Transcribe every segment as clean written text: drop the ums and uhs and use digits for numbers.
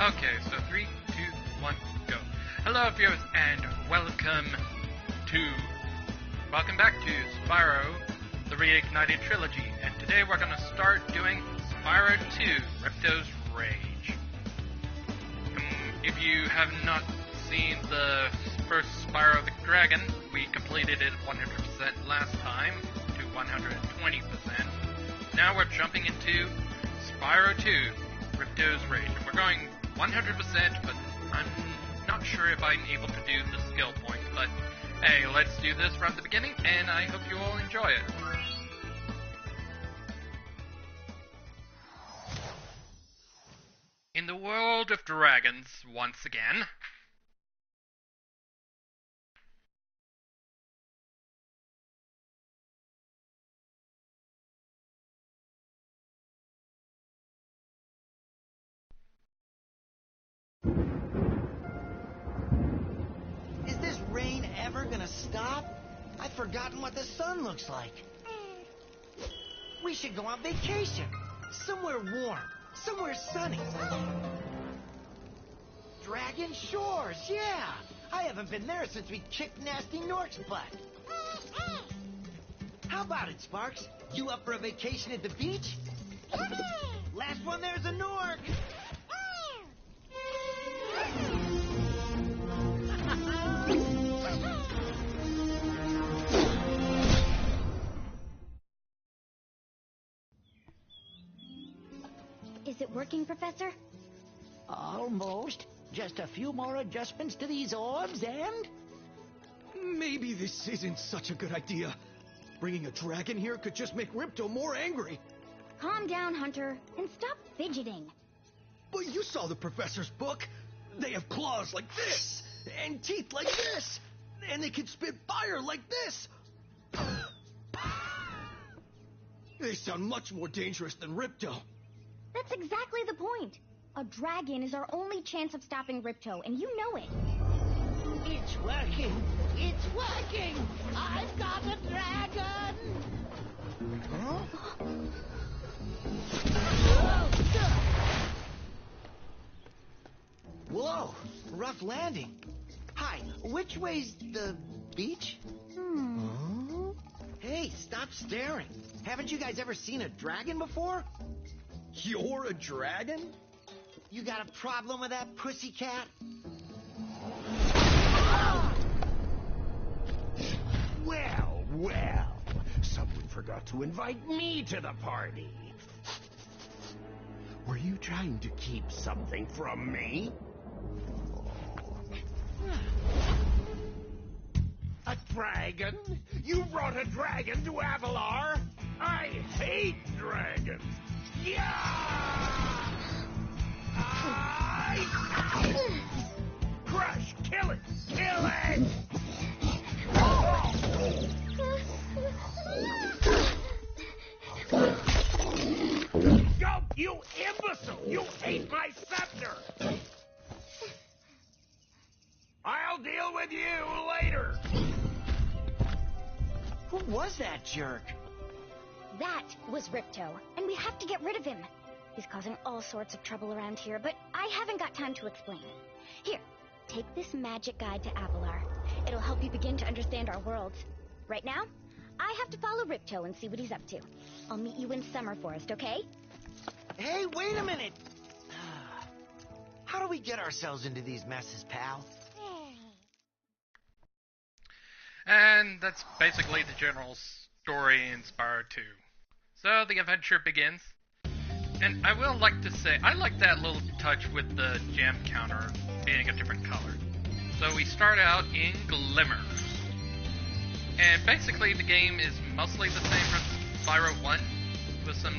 Okay, so 3, 2, 1, go. Hello viewers and welcome back to Spyro, the Reignited Trilogy, and today we're gonna start doing Spyro 2, Ripto's Rage. If you have not seen the first Spyro the Dragon, we completed it 100% last time to 120%. Now we're jumping into Spyro 2, Ripto's Rage, and we're going 100%, but I'm not sure if I'm able to do the skill points, but hey, let's do this from the beginning, and I hope you all enjoy it. In the world of dragons, once again. Is this rain ever gonna stop? I've forgotten what the sun looks like. We should go on vacation. Somewhere warm. Somewhere sunny. Dragon Shores, yeah! I haven't been there since we kicked Nasty Nork's butt. How about it, Sparks? You up for a vacation at the beach? Last one there's a Nork! Is it working, Professor? Almost. Just a few more adjustments to these orbs and... Maybe this isn't such a good idea. Bringing a dragon here could just make Ripto more angry. Calm down, Hunter, and stop fidgeting. But you saw the professor's book. They have claws like this, and teeth like this, and they can spit fire like this. They sound much more dangerous than Ripto. That's exactly the point. A dragon is our only chance of stopping Ripto, and you know it. It's working! It's working! I've got a dragon! Huh? Whoa! Rough landing. Hi, which way's the beach? Huh? Hey, stop staring. Haven't you guys ever seen a dragon before? You're a dragon? You got a problem with that, pussycat? Well, well, someone forgot to invite me to the party. Were you trying to keep something from me? A dragon? You brought a dragon to Avalar? I hate dragons. Yeah! Crush! Kill it! Kill it! Go, you imbecile! You ate my scepter! I'll deal with you later! Who was that jerk? That was Ripto, and we have to get rid of him. He's causing all sorts of trouble around here, but I haven't got time to explain. Here, take this magic guide to Avalar. It'll help you begin to understand our worlds. Right now, I have to follow Ripto and see what he's up to. I'll meet you in Summer Forest, okay? Hey, wait a minute! How do we get ourselves into these messes, pal? And that's basically the general story in Spyro 2. So the adventure begins. And I will like to say, I like that little touch with the gem counter being a different color. So we start out in Glimmer. And basically the game is mostly the same from Spyro 1, with some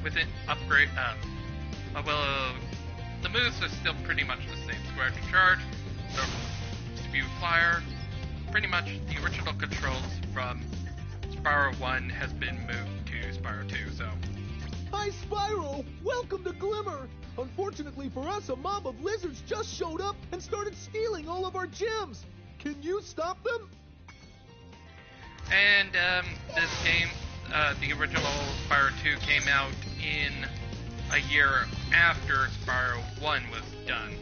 with it upgrade, the moves are still pretty much the same. Square to charge, spew fire. Pretty much the original controls from Spyro 1 has been moved to Spyro 2, so... Hi, Spyro! Welcome to Glimmer! Unfortunately for us, a mob of lizards just showed up and started stealing all of our gems! Can you stop them? And, this game, the original Spyro 2 came out in a year after Spyro 1 was done,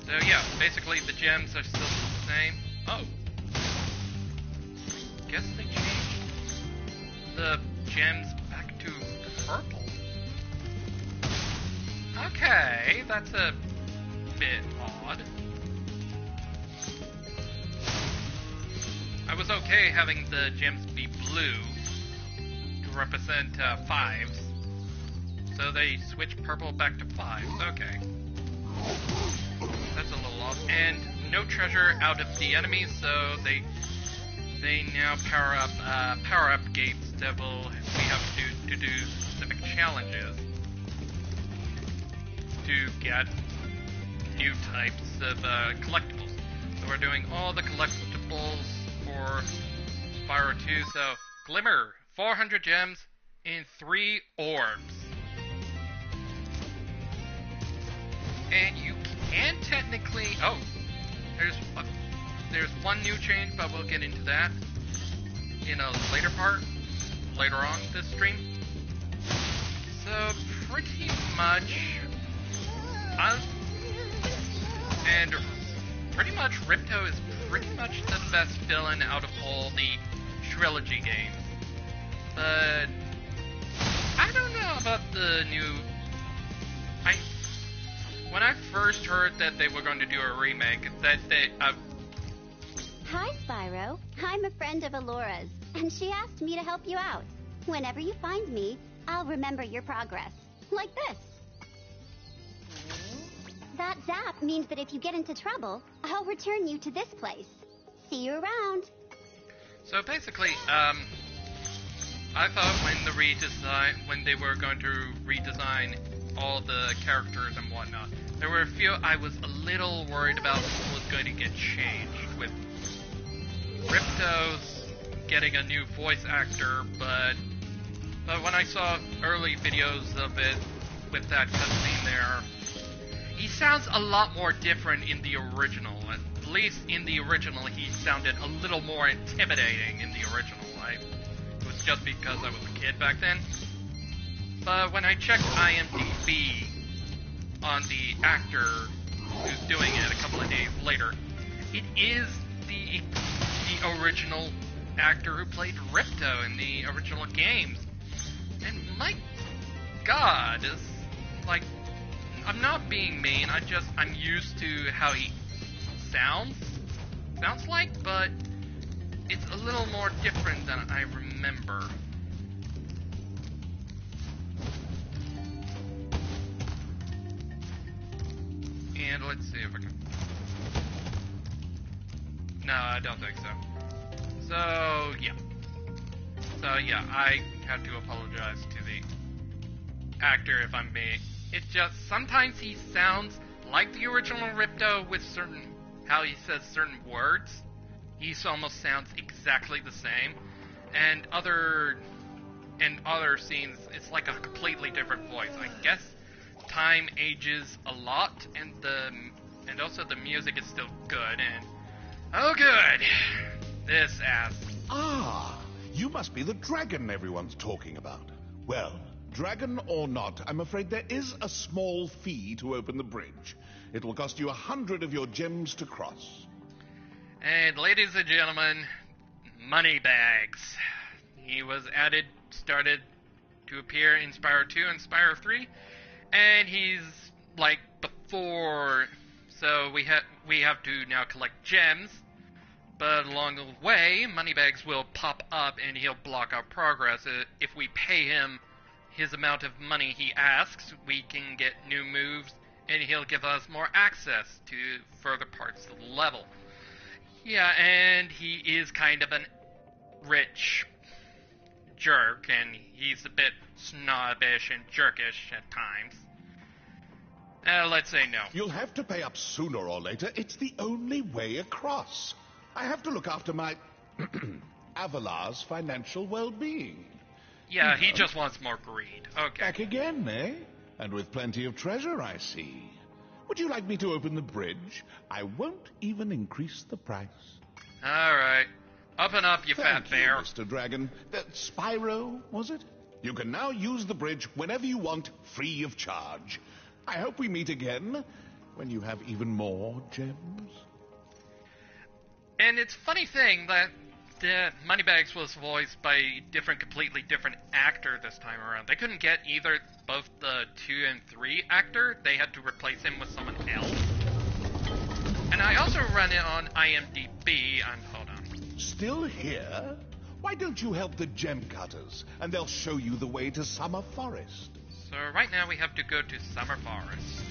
so yeah, basically the gems are still the same. Oh. Guess they changed the gems back to purple. Okay, that's a bit odd. I was okay having the gems be blue to represent 5s. So they switched purple back to 5s, okay. That's a little off. And no treasure out of the enemies, so they now power up gates that we have to do specific challenges to get new types of collectibles. So we're doing all the collectibles for Spyro 2. So Glimmer, 400 gems in 3 orbs. And you can technically... Oh, there's one new change, but we'll get into that in a later on this stream. So pretty much... and pretty much Ripto is pretty much the best villain out of all the trilogy games. But I don't know about the new... When I first heard that they were going to do a remake, that they... Hi, Spyro. I'm a friend of Alora's, and she asked me to help you out. Whenever you find me, I'll remember your progress. Like this. That zap means that if you get into trouble, I'll return you to this place. See you around. So basically, I thought when they were going to redesign all the characters and whatnot, there were a few I was a little worried about what was going to get changed, with Ripto's getting a new voice actor, but when I saw early videos of it with that cutscene there, he sounds a lot more different in the original. At least in the original, he sounded a little more intimidating in the original. It was just because I was a kid back then. But when I checked IMDb on the actor who's doing it a couple of days later, it is the original actor who played Ripto in the original games. And my god, it's like, I'm not being mean, I'm used to how he sounds like, but it's a little more different than I remember. And let's see if I can... No, I don't think so. So, yeah. I have to apologize to the actor if I'm being... It's just, sometimes he sounds like the original Ripto with how he says certain words. He almost sounds exactly the same. And other scenes, it's like a completely different voice. I guess time ages a lot, and also the music is still good, and... Oh good! This ass. Ah, you must be the dragon everyone's talking about. Well, dragon or not, I'm afraid there is a small fee to open the bridge. It will cost you 100 of your gems to cross. And ladies and gentlemen, Moneybags. He was started to appear in Spyro 2 and Spyro 3, and he's like before, so we have to now collect gems, but along the way, Moneybags will pop up and he'll block our progress. If we pay him his amount of money he asks, we can get new moves, and he'll give us more access to further parts of the level. Yeah, and he is kind of a rich jerk, and he's a bit snobbish and jerkish at times. Let's say no. You'll have to pay up sooner or later. It's the only way across. I have to look after my Avalar's financial well-being. Yeah, he just wants more greed. Okay. Back again, eh? And with plenty of treasure, I see. Would you like me to open the bridge? I won't even increase the price. All right. Open up, you fat bear. Mr. Dragon. Spyro, was it? You can now use the bridge whenever you want, free of charge. I hope we meet again when you have even more gems. And it's a funny thing that the Moneybags was voiced by a completely different actor this time around. They couldn't get either both the 2 and 3 actor. They had to replace him with someone else. And I also run it on IMDb, and hold on. Still here? Why don't you help the gem cutters, and they'll show you the way to Summer Forest? So right now we have to go to Summer Forest.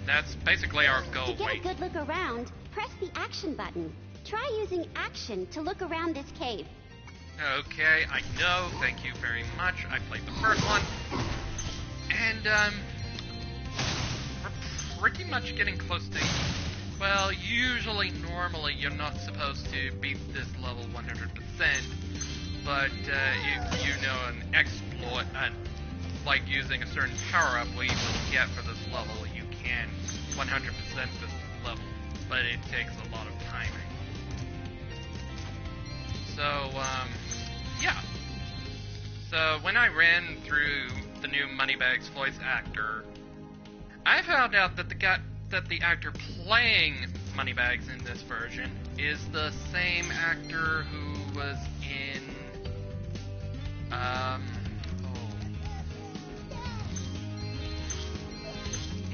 That's basically our goal. To get a good look around, press the action button. Try using action to look around this cave. Okay, I know. Thank you very much. I played the first one. And, we're pretty much getting close to... Well, normally, you're not supposed to beat this level 100%. But, if you know an exploit, like using a certain power-up we will get for this level, you can 100% this level. But it takes a lot of timing. So, yeah. So, when I ran through the new Moneybags voice actor, I found out that the actor playing Moneybags in this version is the same actor who was in,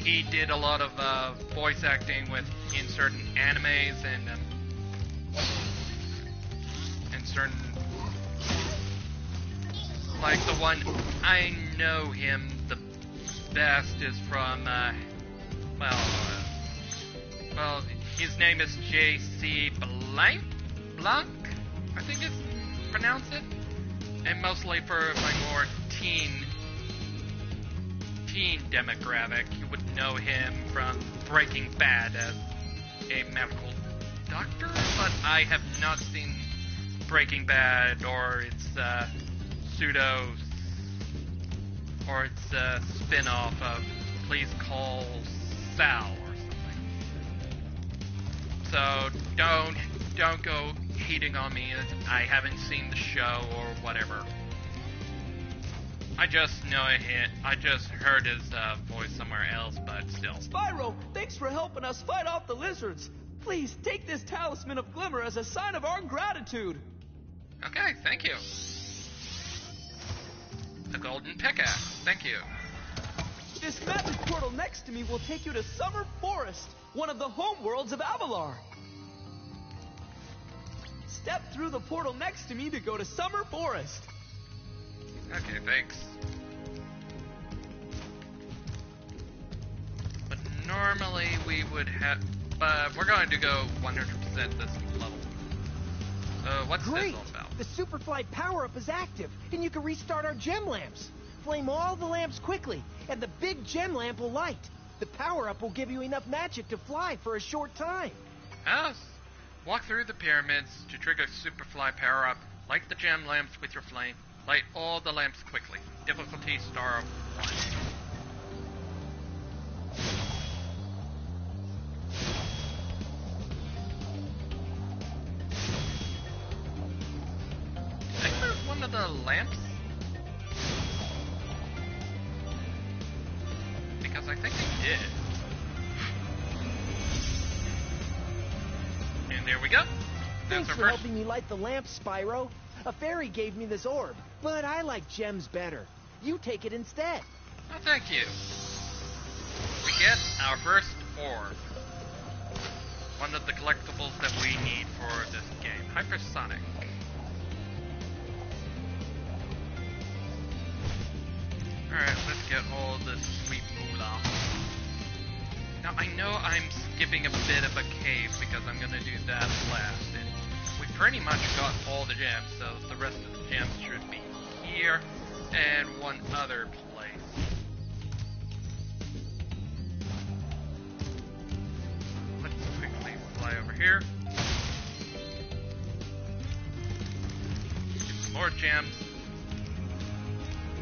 he did a lot of, voice acting in certain animes and certain, like the one I know him the best is from, well, his name is J.C. Blanc, I think it's pronounced it, and mostly for my more teen demographic, you would know him from Breaking Bad as a medical doctor, but I have not seen Breaking Bad or its spin-off of Please Call Sal or something. So don't go hating on me as I haven't seen the show or whatever. I just know it. I just heard his voice somewhere else, but still. Spyro, thanks for helping us fight off the lizards. Please take this talisman of glimmer as a sign of our gratitude. Okay, thank you. A golden pickaxe, thank you. This magic portal next to me will take you to Summer Forest, one of the homeworlds of Avalar. Step through the portal next to me to go to Summer Forest. Okay, thanks. But normally we would have... But we're going to go 100% this level. So what's Great! this all about? The Superfly power-up is active, and you can restart our gem lamps. Flame all the lamps quickly, and the big gem lamp will light. The power-up will give you enough magic to fly for a short time. Yes. Walk through the pyramids to trigger Superfly power-up. Light the gem lamps with your flame. Light all the lamps quickly. Difficulty star 1. I think there's one of the lamps. Because I think they did. And there we go. Thanks for helping me light the lamp, Spyro. A fairy gave me this orb, but I like gems better. You take it instead. Oh, thank you. We get our first orb. One of the collectibles that we need for this game. Hypersonic. Alright, let's get all this sweet moolah. Now, I know I'm skipping a bit of a cave because I'm going to do that last. And we pretty much got all the gems, so the rest of the gems should be here and one other place. Let's quickly fly over here. Get some more gems.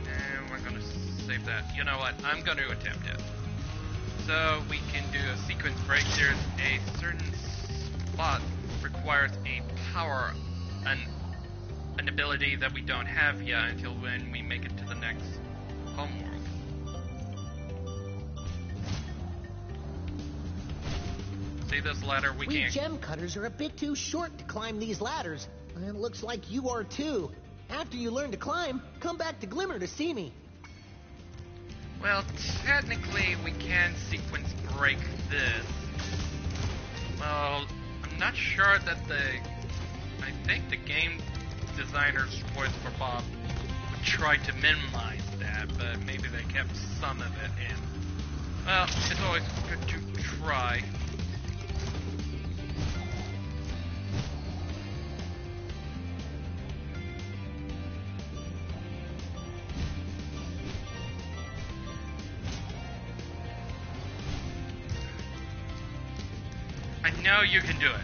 And we're going to save that. You know what? I'm going to attempt it. So we can do a sequence break. There's a certain spot requires a an ability that we don't have yet until when we make it to the next homeworld. See this ladder? We We can't. gem cutters are a bit too short to climb these ladders. And it looks like you are too. After you learn to climb, come back to Glimmer to see me. Well, technically, we can sequence break this. Well, I'm not sure that I think the game designer's voice for Bob would try to minimize that, but maybe they kept some of it in. Well, it's always good to try. I know you can do it.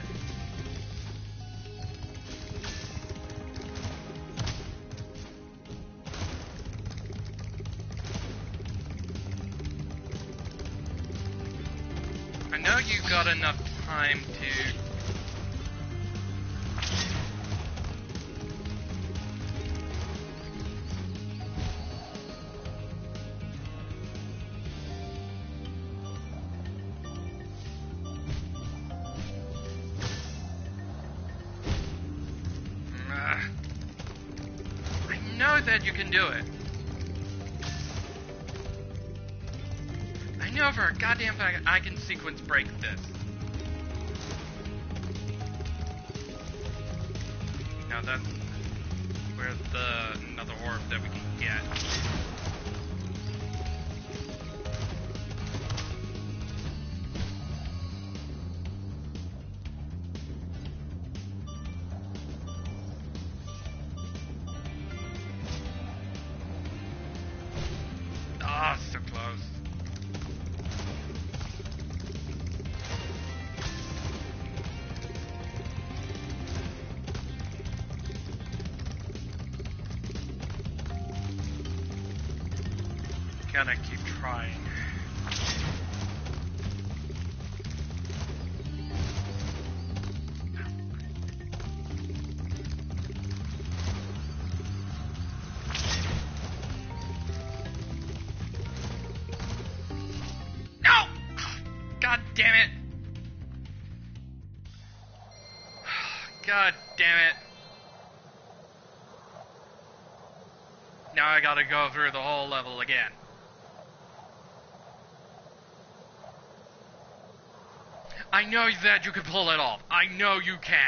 I know you got enough time to... I know that you can do it. I know for a goddamn fact I can sequence break this. Now that's where's another orb that we can get. Ah, so close. Gotta keep trying. No! God damn it! God damn it. Now I gotta go through the whole level again. I know that you can pull it off. I know you can.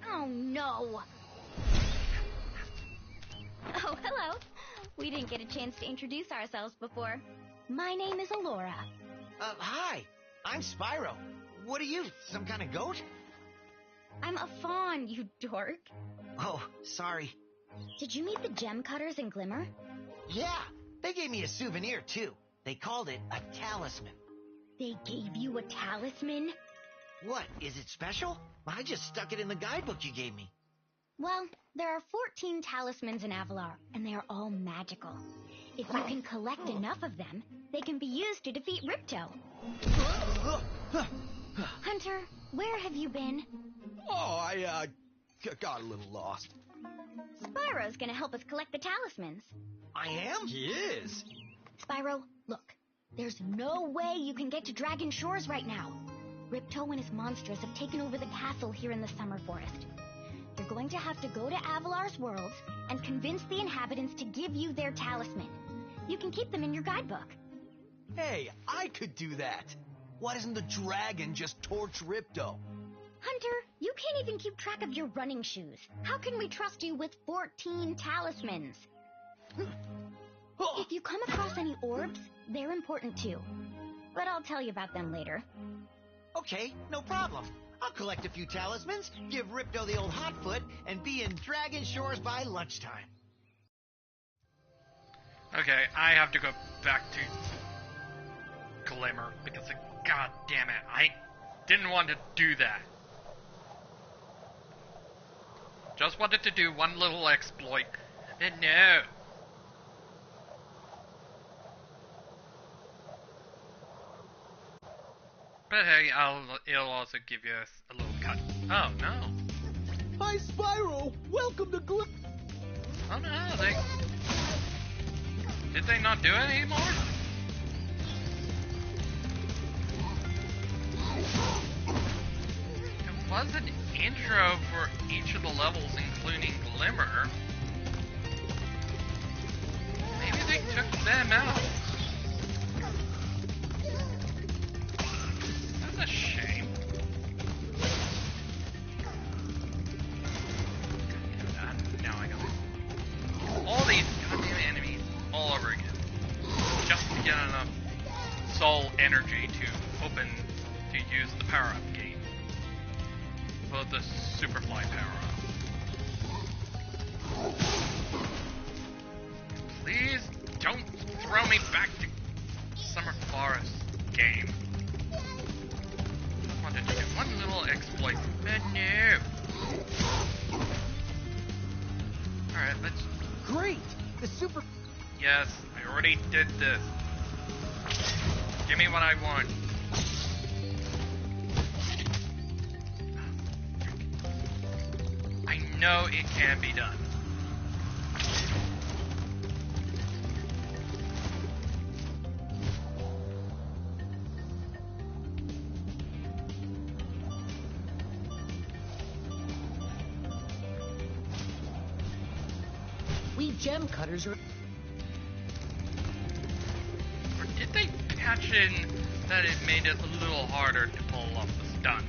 Oh, no. Oh, hello. We didn't get a chance to introduce ourselves before. My name is Alora. Hi. I'm Spyro. What are you, some kind of goat? I'm a fawn, you dork. Oh, sorry. Did you meet the gem cutters in Glimmer? Yeah, they gave me a souvenir, too. They called it a talisman. They gave you a talisman? What, is it special? I just stuck it in the guidebook you gave me. Well, there are 14 talismans in Avalar, and they are all magical. If you can collect enough of them, they can be used to defeat Ripto. Hunter, where have you been? Oh, I got a little lost. Spyro's gonna help us collect the talismans. I am? He is. Spyro, look. There's no way you can get to Dragon Shores right now. Ripto and his monsters have taken over the castle here in the Summer Forest. You're going to have to go to Avalar's worlds and convince the inhabitants to give you their talisman. You can keep them in your guidebook. Hey, I could do that. Why doesn't the dragon just torch Ripto? Hunter, you can't even keep track of your running shoes. How can we trust you with 14 talismans? If you come across any orbs, they're important too. But I'll tell you about them later. Okay, no problem. I'll collect a few talismans, give Ripto the old hot foot, and be in Dragon Shores by lunchtime. Okay, I have to go back to Glimmer because, god damn it, I didn't want to do that. Just wanted to do one little exploit. And no. But hey, it'll also give you a little cut. Oh no. Hi, Spyro! Welcome to Glimmer! Oh no, did they not do it anymore? It was an intro for each of the levels, including Glimmer. Maybe they took them out. That's a shame. Now I got all these goddamn enemies all over again. Just to get enough soul energy to use the power-up game. Well, the Superfly power-up. Please don't throw me back to Summer Forest game. I wanted to do one little exploit. But no. Alright, let's... Great! The super... Yes, I already did this. Give me what I want. I know it can be done. We gem cutters are... Or did they patch in that it made it a little harder to pull off the stunt?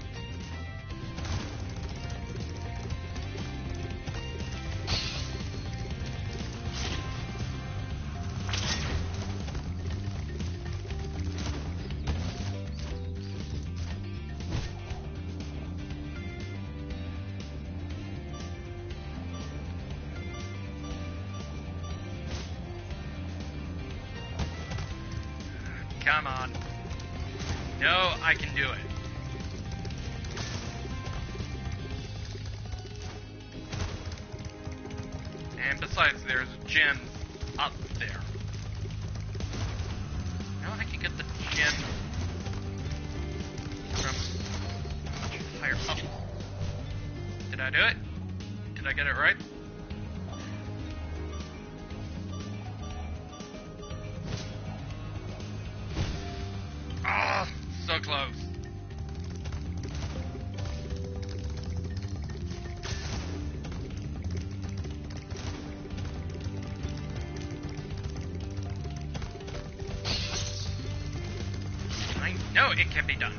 Come on. No, I can do it. And besides, there's gems up there. Now I can get the gem from much higher up. Did I do it? Did I get it right? Ah, so close. I know it can be done.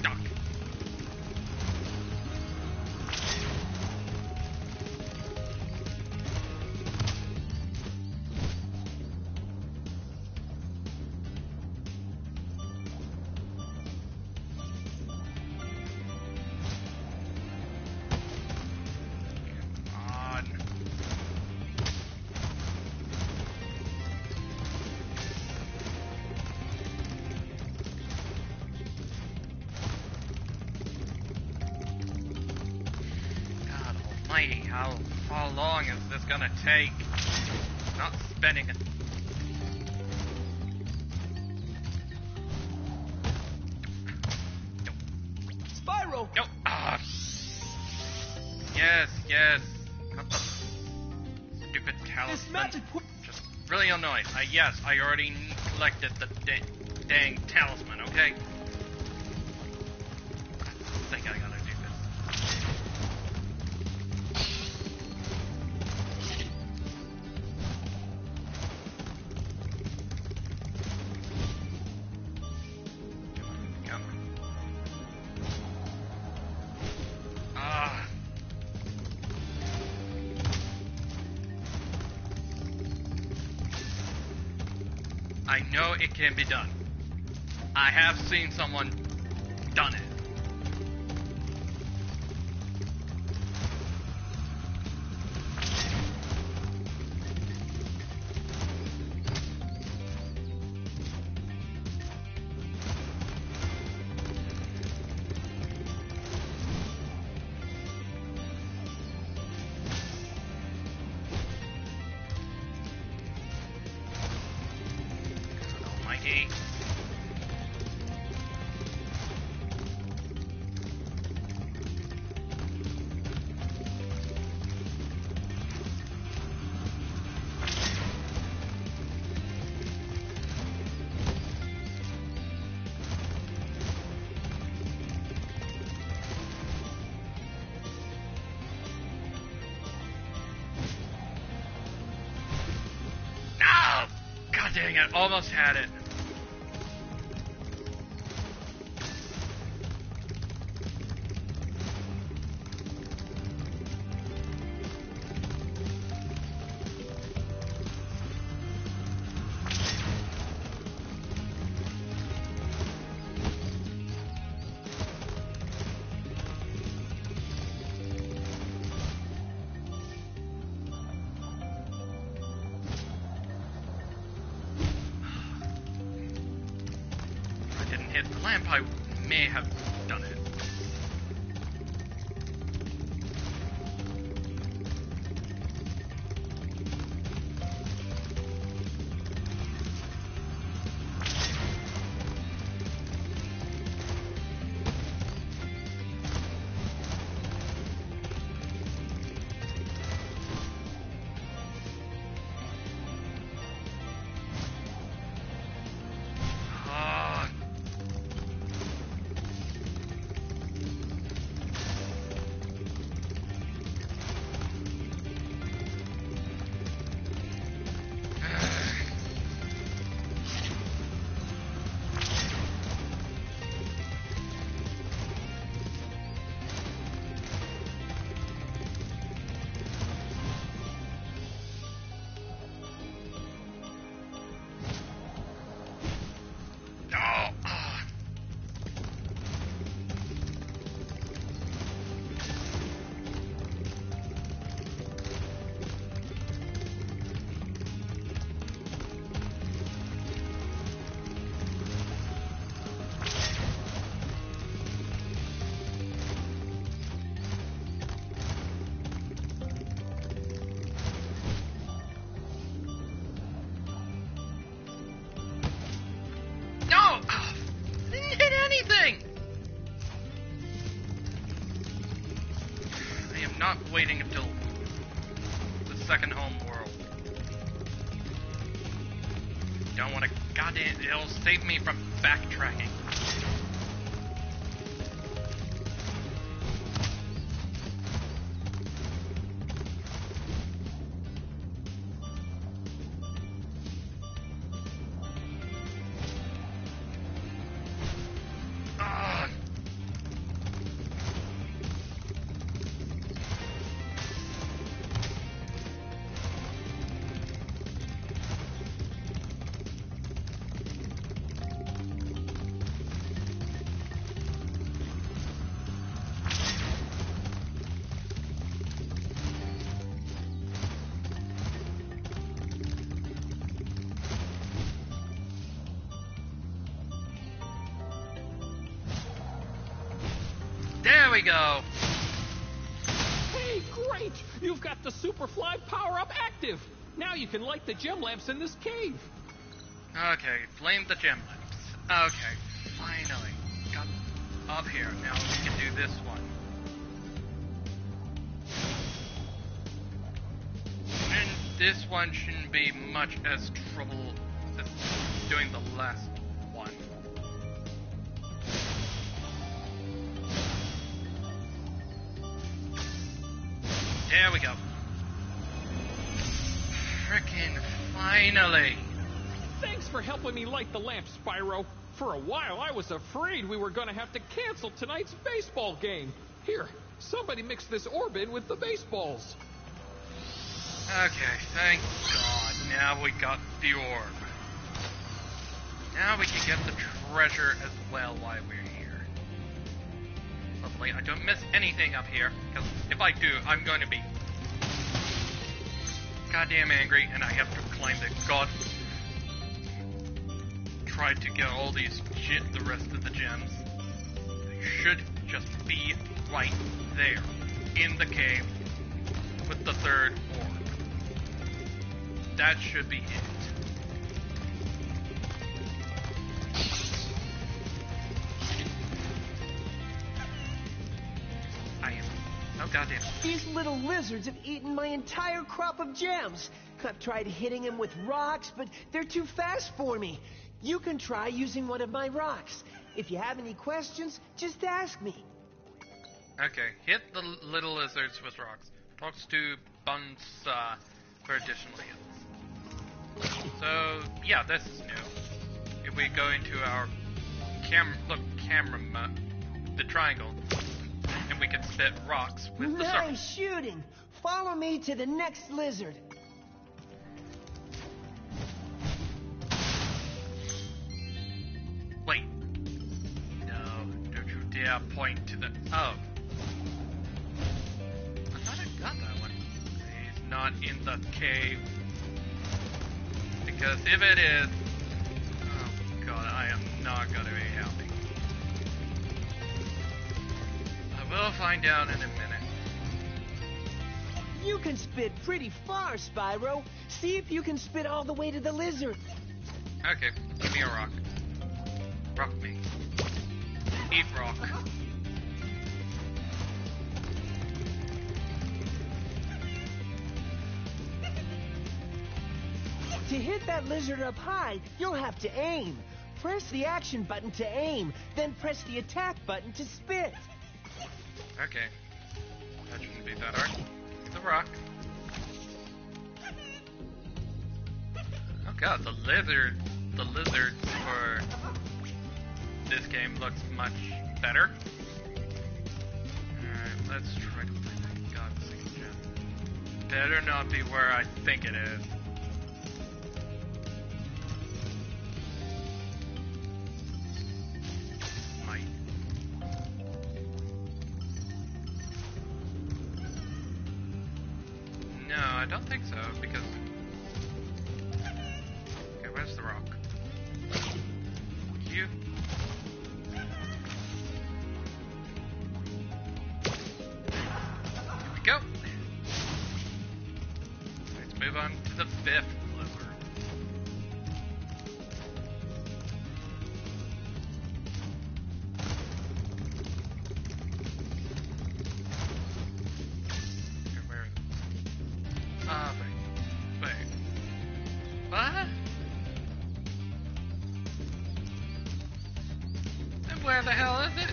Stuck. Almighty, how long is this gonna take? Not spending it. Spyro! No. Yes. Not the stupid talisman. This magic... Just really annoying. Yes, I already collected the dang talisman, okay? I think I gotta do this. Come on. I know it can be done. I have seen someone done it. righty. Dang it, almost had it. Hit the lamp, I may have done it. Not waiting until the second home world. Don't want to goddamn. It'll save me from backtracking. There we go. Hey, great! You've got the Superfly power-up active. Now you can light the gem lamps in this cave. Okay, flame the gem lamps. Okay, finally. Got up here. Now we can do this one. And this one shouldn't be much as trouble as doing the last one. There we go. Frickin' finally. Thanks for helping me light the lamp, Spyro. For a while, I was afraid we were going to have to cancel tonight's baseball game. Here, somebody mix this orb in with the baseballs. Okay, thank God. Now we got the orb. Now we can get the treasure as well while we're here. Hopefully I don't miss anything up here, because if I do, I'm going to be goddamn angry, and I have to climb the god. Try to get all the rest of the gems. They should just be right there, in the cave, with the third orb. That should be it. goddamn. These little lizards have eaten my entire crop of gems. I've tried hitting them with rocks, but they're too fast for me. You can try using one of my rocks. If you have any questions, just ask me. Okay, hit the little lizards with rocks. Talks to Buns for additional heals. So, yeah, this is new. If we go into our camera, the triangle, and we can spit rocks with the circle. Nice shooting! Follow me to the next lizard. Wait. No, don't you dare point to the... Oh. I thought I got that one. He's not in the cave. Because if it is... Oh god, I am not gonna be happy. I will find out in a minute. You can spit pretty far, Spyro. See if you can spit all the way to the lizard. Okay, give me a rock. Rock me. Eat rock. To hit that lizard up high, you'll have to aim. Press the action button to aim, then press the attack button to spit. Okay. That shouldn't be that hard. The rock. Oh god, the lizard for this game looks much better. Alright, let's try to find that goddamn gem. Better not be where I think it is. Might. No, I don't think so, because... Okay, where's the rock? You? Here we go! Let's move on to the fifth lizard. Okay, where is it? Ah, wait. What? And where the hell is it?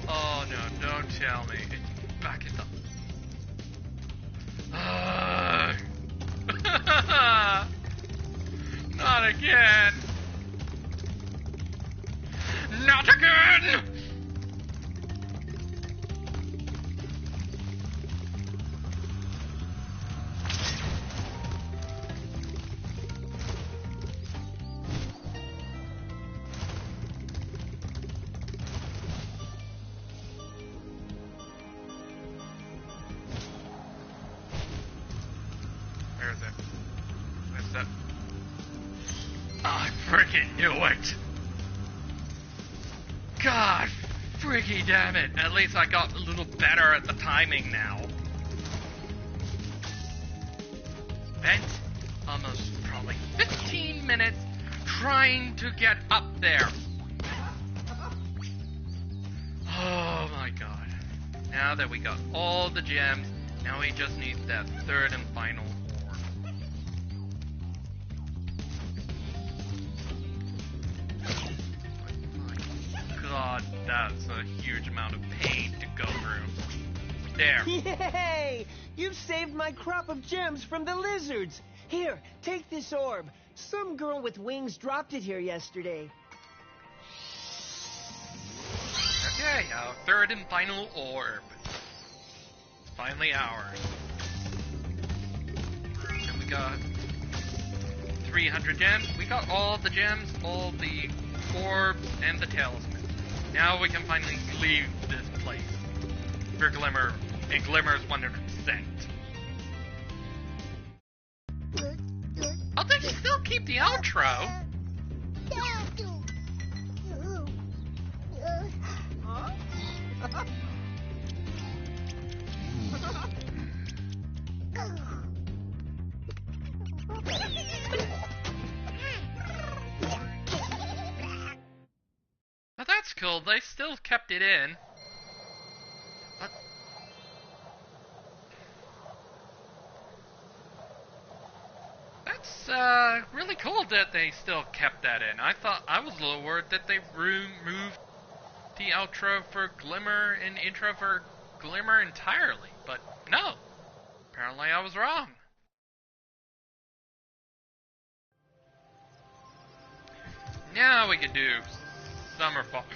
Oh no, don't tell me. It's back in the... Not again! Not again! Where is it? Where's that? I freaking knew it! God freaking damn it! At least I got a little better at the timing now. Spent almost probably 15 minutes trying to get up there. Oh my god. Now that we got all the gems, now we just need that third and final orb. My god, that's a huge amount of pain to go through. There. Yay! You've saved my crop of gems from the lizards. Here, take this orb. Some girl with wings dropped it here yesterday. Okay, our third and final orb. It's finally ours. And we got 300 gems. We got all the gems, all the orbs, and the talisman. Now we can finally leave this place. For Glimmer, and Glimmer's 100%. Oh, they still keep the outro. Now that's cool, they still kept it in. But really cool that they still kept that in. I was a little worried that they removed the outro for Glimmer and intro for Glimmer entirely, but no. Apparently I was wrong. Now we can do Summer Forest.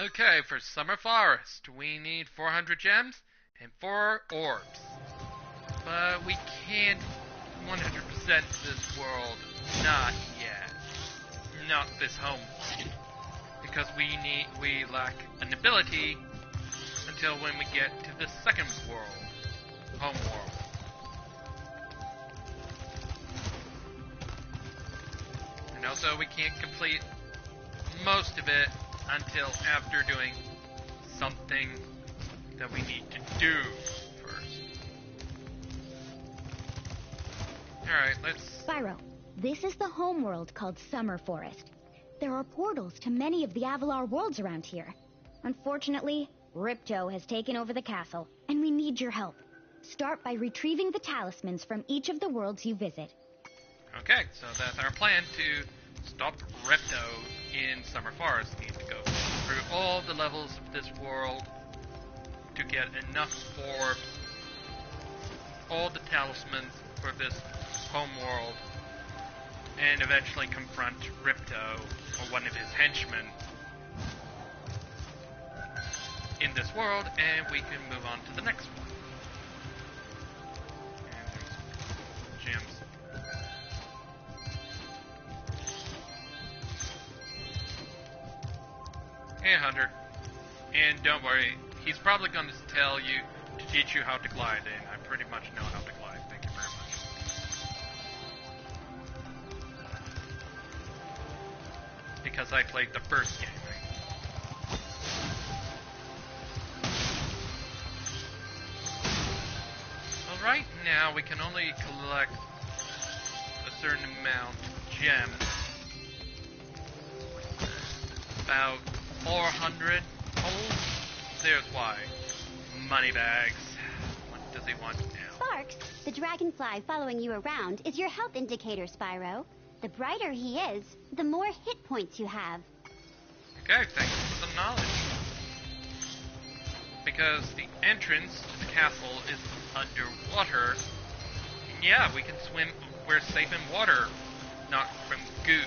Okay, for Summer Forest, we need 400 gems and 4 orbs. But we can't 100% this world. Not yet. Not this home. Because we lack an ability until when we get to the second world. Home world. And also we can't complete most of it until after doing something that we need to do first. Alright, let's... Spyro, this is the homeworld called Summer Forest. There are portals to many of the Avalar worlds around here. Unfortunately, Ripto has taken over the castle, and we need your help. Start by retrieving the talismans from each of the worlds you visit. Okay, so that's our plan to stop Ripto in Summer Forest. We need to go through all the levels of this world to get enough for all the talismans for this home world, and eventually confront Ripto or one of his henchmen in this world, and we can move on to the next one. And there's gems. Hey, Hunter. And don't worry, he's probably going to tell you to teach you how to glide, and I pretty much know how to glide. Thank you very much. Because I played the first game. Well, right now we can only collect a certain amount of gems. About 400. Oh, there's why. Moneybags. What does he want now? Sparks, the dragonfly following you around, is your health indicator, Spyro. The brighter he is, the more hit points you have. Okay, thanks for the knowledge. Because the entrance to the castle is underwater. And yeah, we can swim. We're safe in water, not from goo.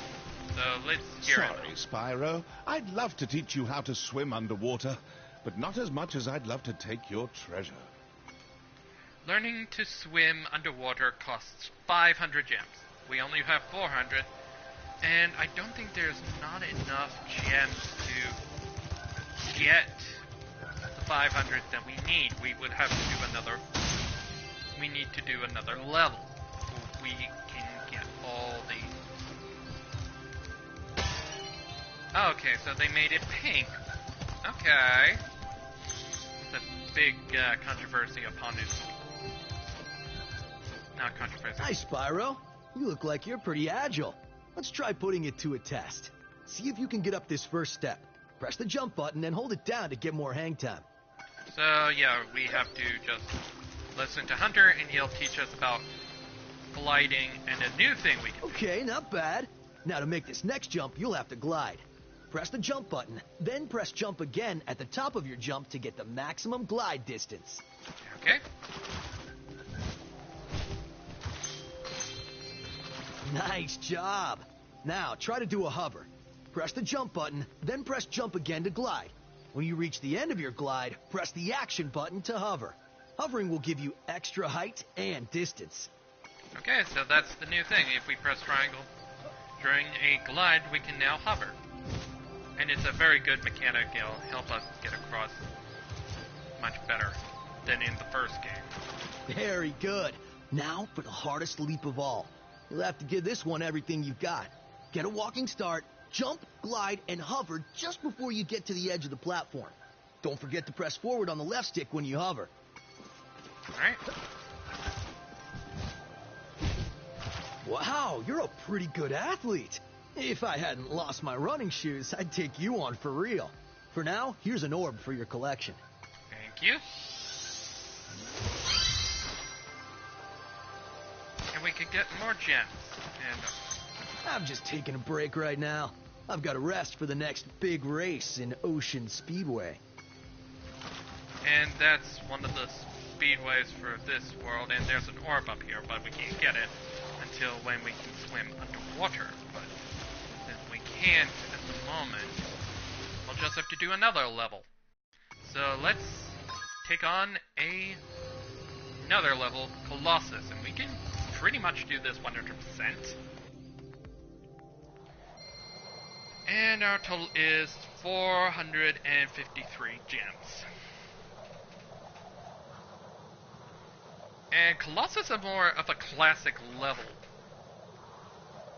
So let's hear Sorry, Spyro. I'd love to teach you how to swim underwater, but not as much as I'd love to take your treasure. Learning to swim underwater costs 500 gems. We only have 400, and I don't think there's not enough gems to get the 500 that we need. We would have to do another... We need to do another level. We can get all the... Okay, so they made it pink. Okay. It's a big controversy upon it. Not controversy. Hi, Spyro. You look like you're pretty agile. Let's try putting it to a test. See if you can get up this first step. Press the jump button and hold it down to get more hang time. So, yeah, we have to just listen to Hunter, and he'll teach us about gliding and a new thing we can do. Okay, not bad. Now to make this next jump, you'll have to glide. Press the jump button, then press jump again at the top of your jump to get the maximum glide distance. Okay. Nice job. Now, try to do a hover. Press the jump button, then press jump again to glide. When you reach the end of your glide, press the action button to hover. Hovering will give you extra height and distance. Okay, so that's the new thing. If we press triangle during a glide, we can now hover. And it's a very good mechanic. It'll help us get across much better than in the first game. Very good. Now for the hardest leap of all. You'll have to give this one everything you've got. Get a walking start, jump, glide, and hover just before you get to the edge of the platform. Don't forget to press forward on the left stick when you hover. Alright. Wow, you're a pretty good athlete. If I hadn't lost my running shoes, I'd take you on for real. For now, here's an orb for your collection. Thank you. And we could get more gems. And I'm just taking a break right now. I've got to rest for the next big race in Ocean Speedway. And that's one of the speedways for this world, and there's an orb up here, but we can't get it until when we can swim underwater. But since we can't at the moment, we'll just have to do another level. So let's take on another level, Colossus, and we can pretty much do this 100%. And our total is 453 gems. And Colossus is more of a classic level.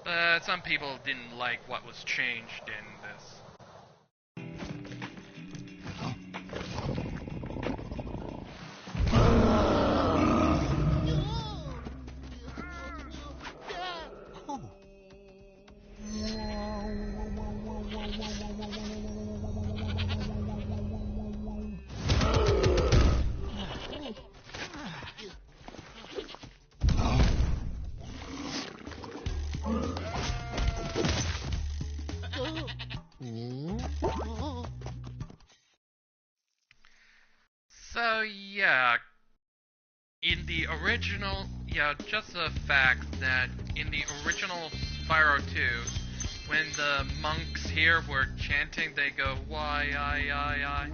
But some people didn't like what was changed in this. So yeah, in the original, just the fact that in the original Spyro 2, when the monks here were chanting, they go, why, I.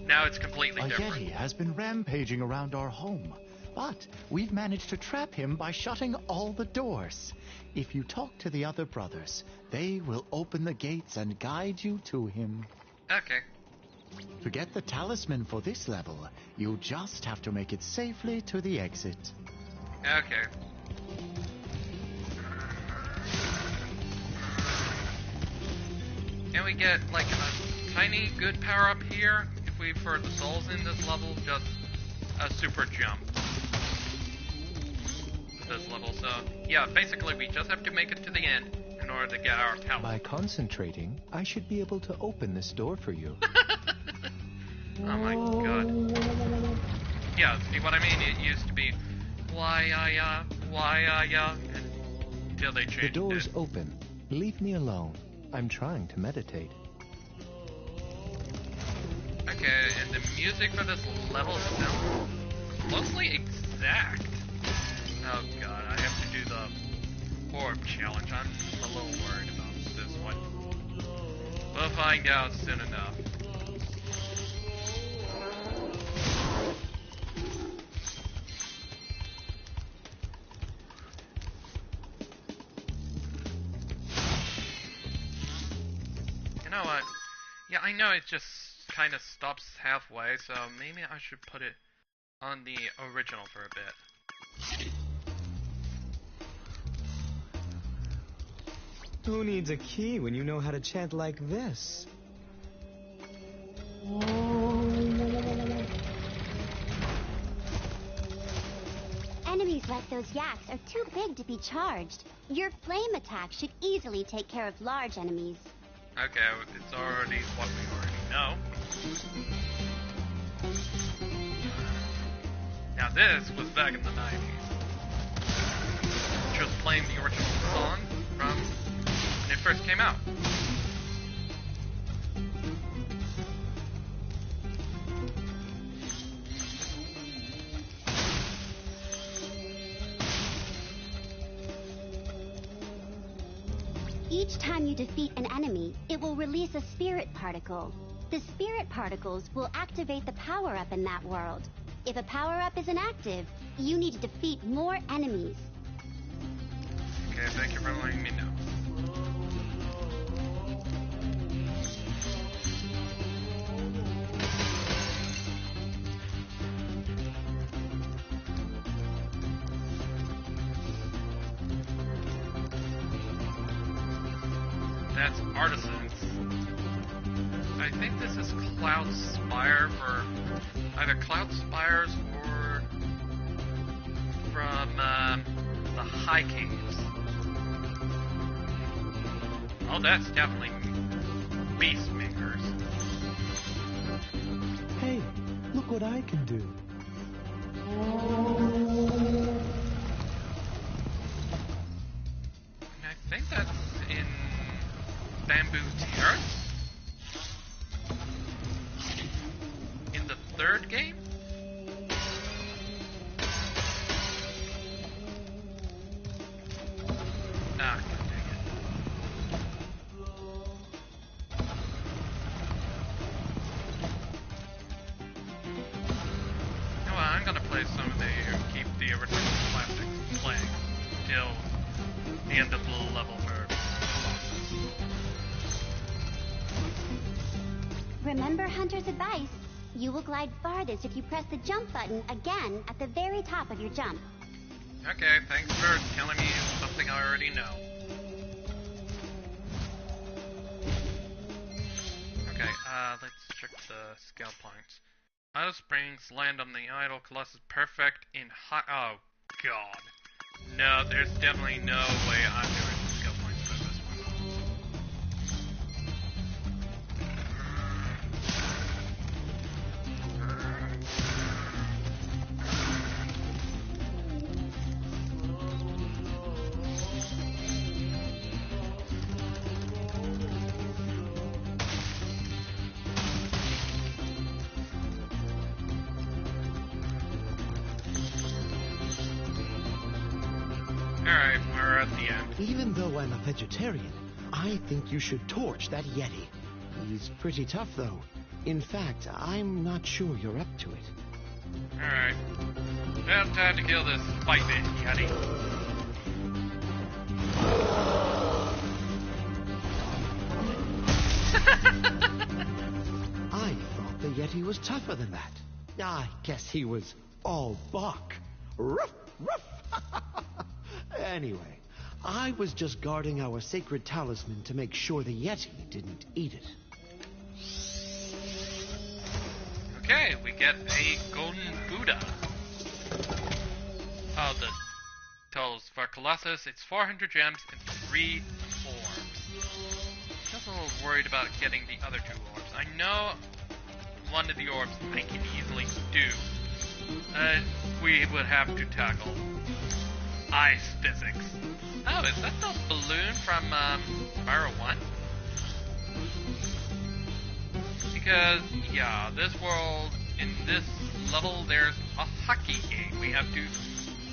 Now it's completely different. A Yeti has been rampaging around our home, but we've managed to trap him by shutting all the doors. If you talk to the other brothers, they will open the gates and guide you to him. Okay. To get the talisman for this level, you just have to make it safely to the exit. Okay. Can we get like a tiny good power up here? If we, for the souls in this level, just a super jump. This level, so yeah, basically we just have to make it to the end in order to get our talisman. By concentrating, I should be able to open this door for you. Oh my god. Yeah, see what I mean? It used to be until they changed it. The door's open. Leave me alone. I'm trying to meditate. Okay, and the music for this level sounds mostly exact. Oh god, I have to do the orb challenge. I'm a little worried about this one. We'll find out soon enough. You know what? Yeah, I know it just kind of stops halfway, so maybe I should put it on the original for a bit. Who needs a key when you know how to chant like this? Enemies like those yaks are too big to be charged. Your flame attack should easily take care of large enemies. Okay, it's already what we already know. Now this was back in the 90s. Just playing the original song from when it first came out. Each time you defeat an enemy, it will release a spirit particle. The spirit particles will activate the power-up in that world. If a power-up is inactive, you need to defeat more enemies. Okay, thank you for letting me know. That's Artisans. I think this is Cloud Spire for either Cloud Spires or from the High Caves. Oh, that's definitely Beastmakers. Hey, look what I can do. that's in Bamboo Terrace? In the third game? Ah, god dang it. You know what, I'm gonna play some of the, keep the original classics playing till the end of the level for Colossus. Remember Hunter's advice. You will glide farthest if you press the jump button again at the very top of your jump. Okay, thanks for telling me something I already know. Okay, let's check the skill points. Idle Springs, land on the idle, Colossus perfect in hot. Oh, god. No, there's definitely no way I'm doing skill points for this one. Alright, we're at the end. Even though I'm a vegetarian, I think you should torch that Yeti. He's pretty tough, though. In fact, I'm not sure you're up to it. Alright. Well, time to kill this fight-bit Yeti. I thought the Yeti was tougher than that. I guess he was all bark. Ruff, ruff. Anyway, I was just guarding our sacred talisman to make sure the Yeti didn't eat it. Okay, we get a golden Buddha. Oh, the totals for Colossus, it's 400 gems and 3 orbs. Just a little worried about getting the other 2 orbs. I know one of the orbs I can easily do. We would have to tackle ice physics. Oh, is that the balloon from Spyro 1? Because, yeah, this world, in this level, there's a hockey game. We have to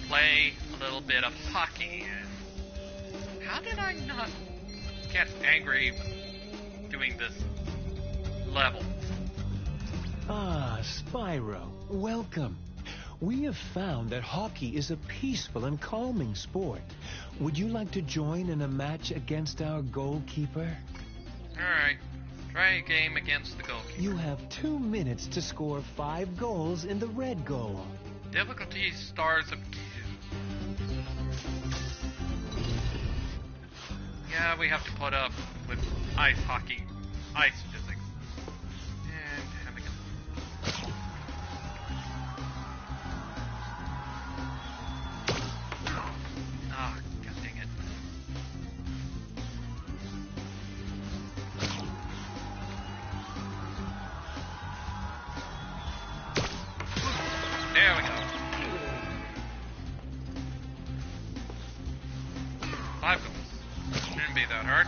play a little bit of hockey. And how did I not get angry doing this level? Ah, Spyro, welcome. We have found that hockey is a peaceful and calming sport. Would you like to join in a match against our goalkeeper? Alright, try a game against the goalkeeper. You have 2 minutes to score 5 goals in the red goal. Difficulty stars of 2. Yeah, we have to put up with ice hockey, ice physics. And have a go. Ah, god dang it. There we go. 5 goals. Shouldn't be that hard.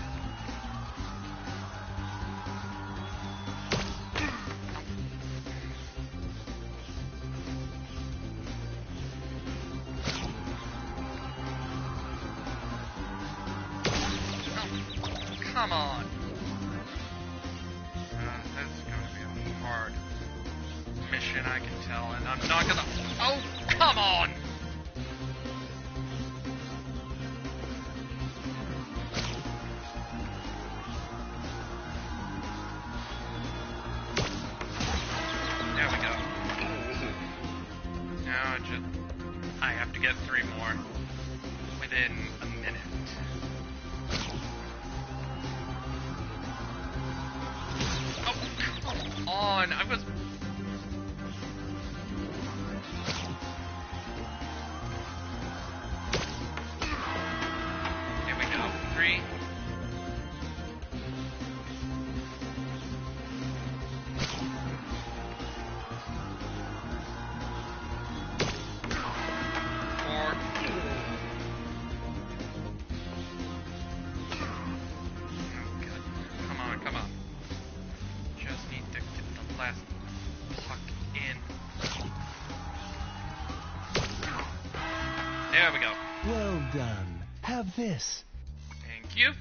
Come on. That's going to be a hard mission, I can tell, and I'm not gonna... Oh, come on! There we go. Now I have to get 3 more within a minute. On, I was... Here we go, 3. There we go. Well done. Have this. Thank you.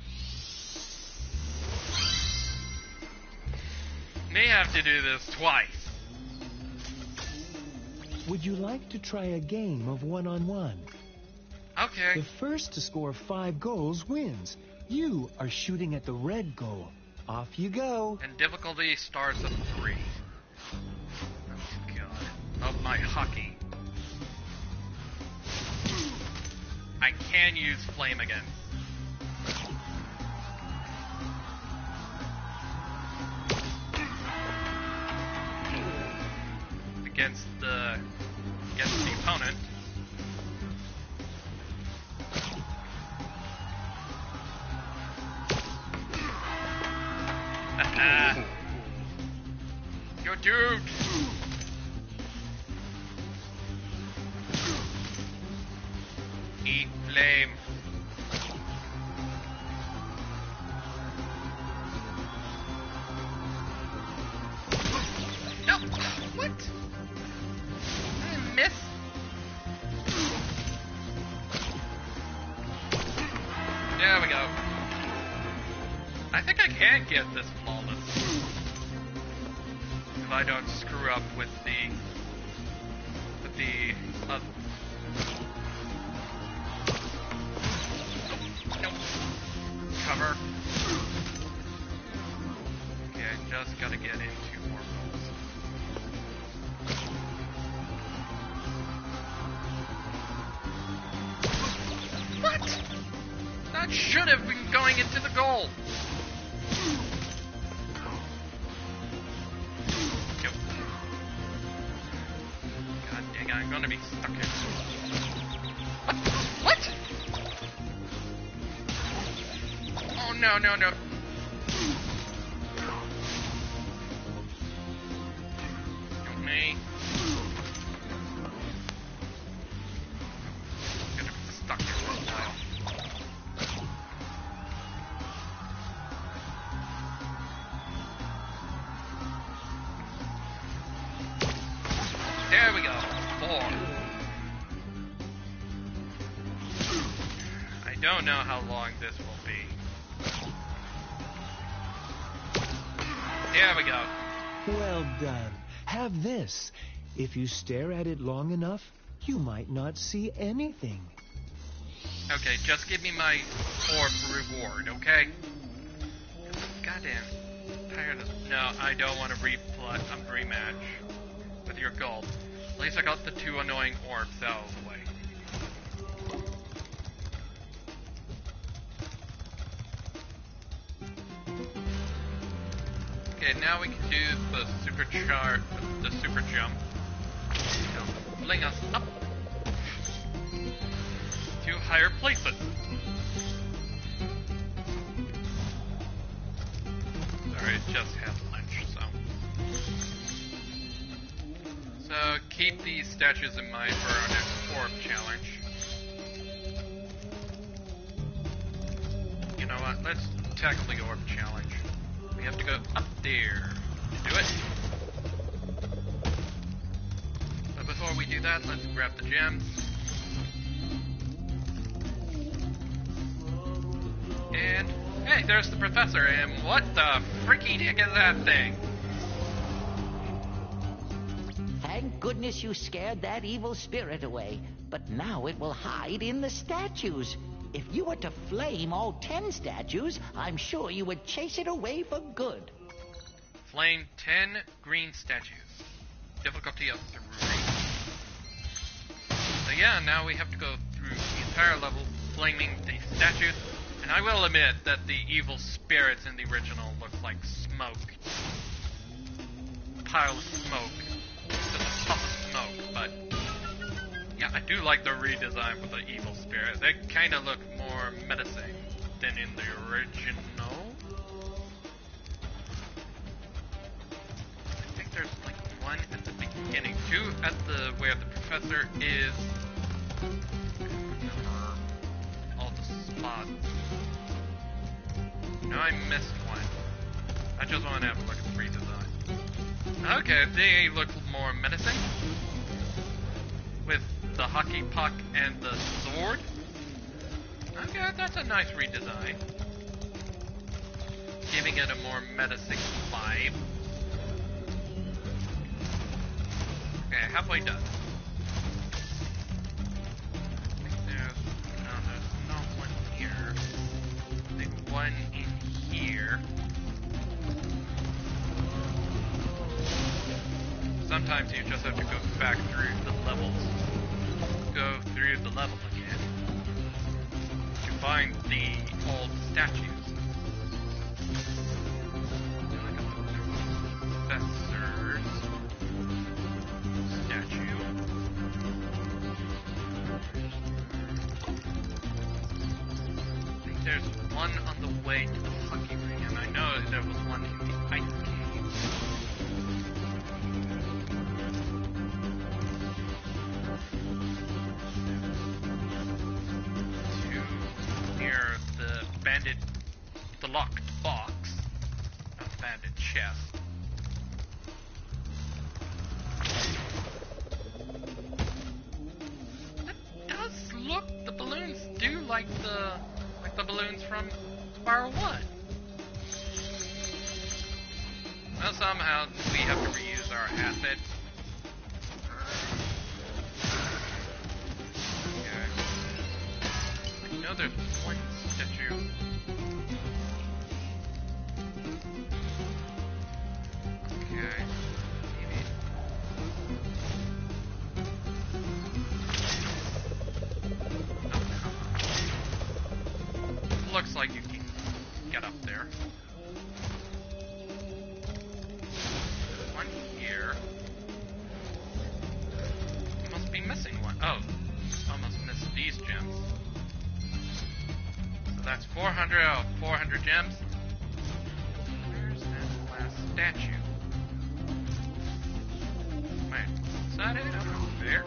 May have to do this twice. Would you like to try a game of one-on-one? Okay. The first to score 5 goals wins. You are shooting at the red goal. Off you go. And difficulty starts at 3. Oh god. Of my hockey. I can use flame again. Against the opponent. You're duped. Eat flame. No! What? I miss? There we go. I think I can get this flawless. If I don't screw up with the nope. Cover. Okay, I just gotta get into more rolls. What? That should have been going into the goal. Nope. God dang, I'm gonna be stuck in. What? Oh no, no, no. Help me. I'm gonna be stuck here for a while. There we go. 4. I don't know how long this will be. There we go. Well done. Have this. If you stare at it long enough, you might not see anything. Okay, just give me my orb for reward, okay? Goddamn. Tired of... No, I don't want to rematch with your gold. At least I got the 2 annoying orbs out of the way. Okay, now we can do the super jump. It'll fling us up to higher places. Sorry, just had lunch, so. So keep these statues in mind for our next orb challenge. You know what? Let's tackle the orb challenge. We have to go up there to do it. But before we do that, let's grab the gems. And hey, there's the professor. And what the freaky dick is that thing? Thank goodness you scared that evil spirit away. But now it will hide in the statues. If you were to flame all 10 statues, I'm sure you would chase it away for good. Flame 10 green statues. Difficulty of 3. So yeah, now we have to go through the entire level flaming the statues. And I will admit that the evil spirits in the original look like smoke. Pile of smoke. Just a puff of smoke, but yeah, I do like the redesign for the evil spirits. They kind of look more menacing than in the original. I think there's like 1 at the beginning, 2 at the where the professor is. Remember all the spots. No, I missed 1. I just want to have a look at the redesign. Okay, they look more menacing. With the hockey puck and the sword. Okay, that's a nice redesign. Giving it a more menacing vibe. Okay, halfway done. There's not one here. I think one in here. Sometimes you just have to go back through the levels. Go through the level again to find the old statues. Professor's statue. I think there's one on the way to the hockey ring, and I know there was one in the ice cave. The locked box, not the banded chest. That does look. The balloons do like the balloons from Spyro 1. Well, somehow we have to reuse our assets. Okay. I know there's one statue. Okay. Maybe. Oh, looks like you can get up there. One here. Must be missing one. Oh, almost missed these gems. So that's 400 out of 400 gems. Where's that last statue? Is that it over there?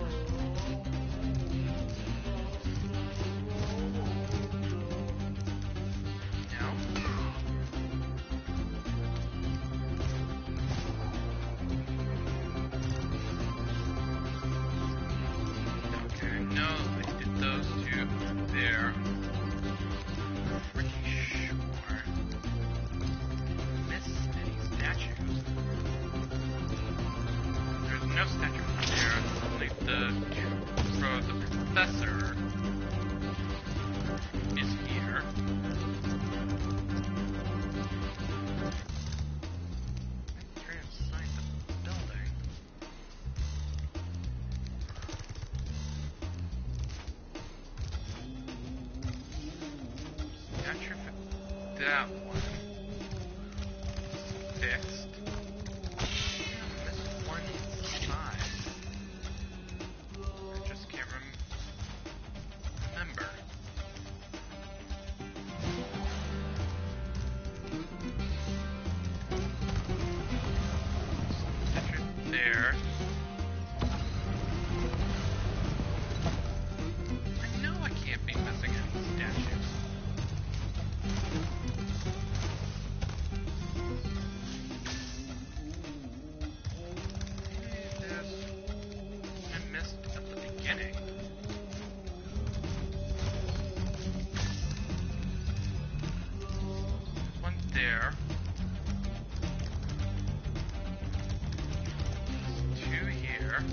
No. Okay, no, I did those two there. Pretty sure. Missed any statues? There's no statue there, only the professor is here. Trying to find the building. Statue for that one. Fixed. There. I know I can't be missing any statues. Maybe there's one I missed at the beginning. There's one there. Here.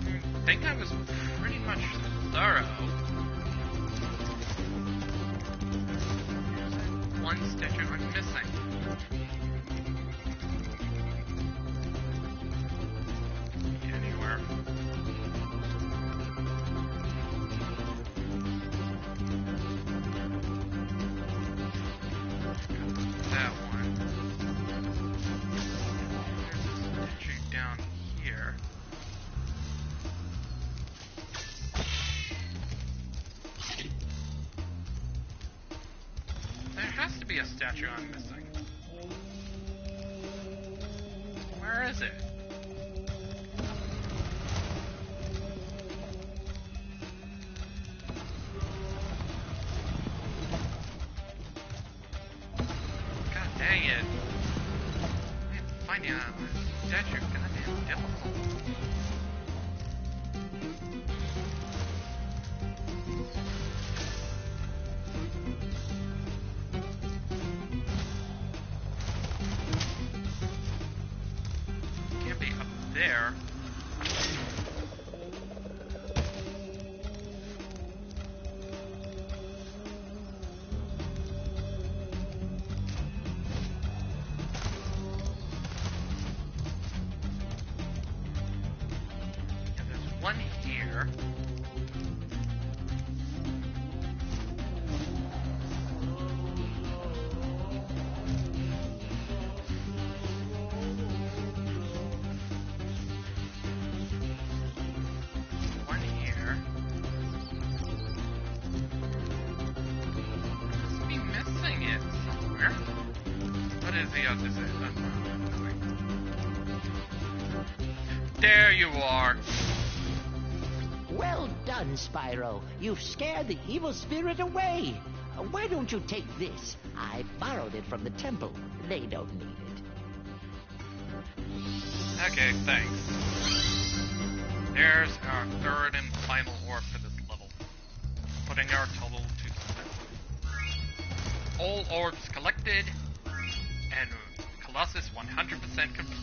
I think I was pretty much thorough. There's one statue I'm missing. Anywhere. That one. There's a statue down here. There has to be a statue I'm missing. Where is it? Dang it. Finding a statue goddamn difficult. Can't be up there. One here. One here. Must be missing it somewhere. What is the other side? There you are. Well done, Spyro. You've scared the evil spirit away. Why don't you take this? I borrowed it from the temple. They don't need it. Okay, thanks. There's our third and final orb for this level, putting our total to 7. All orbs collected, and Colossus 100% complete.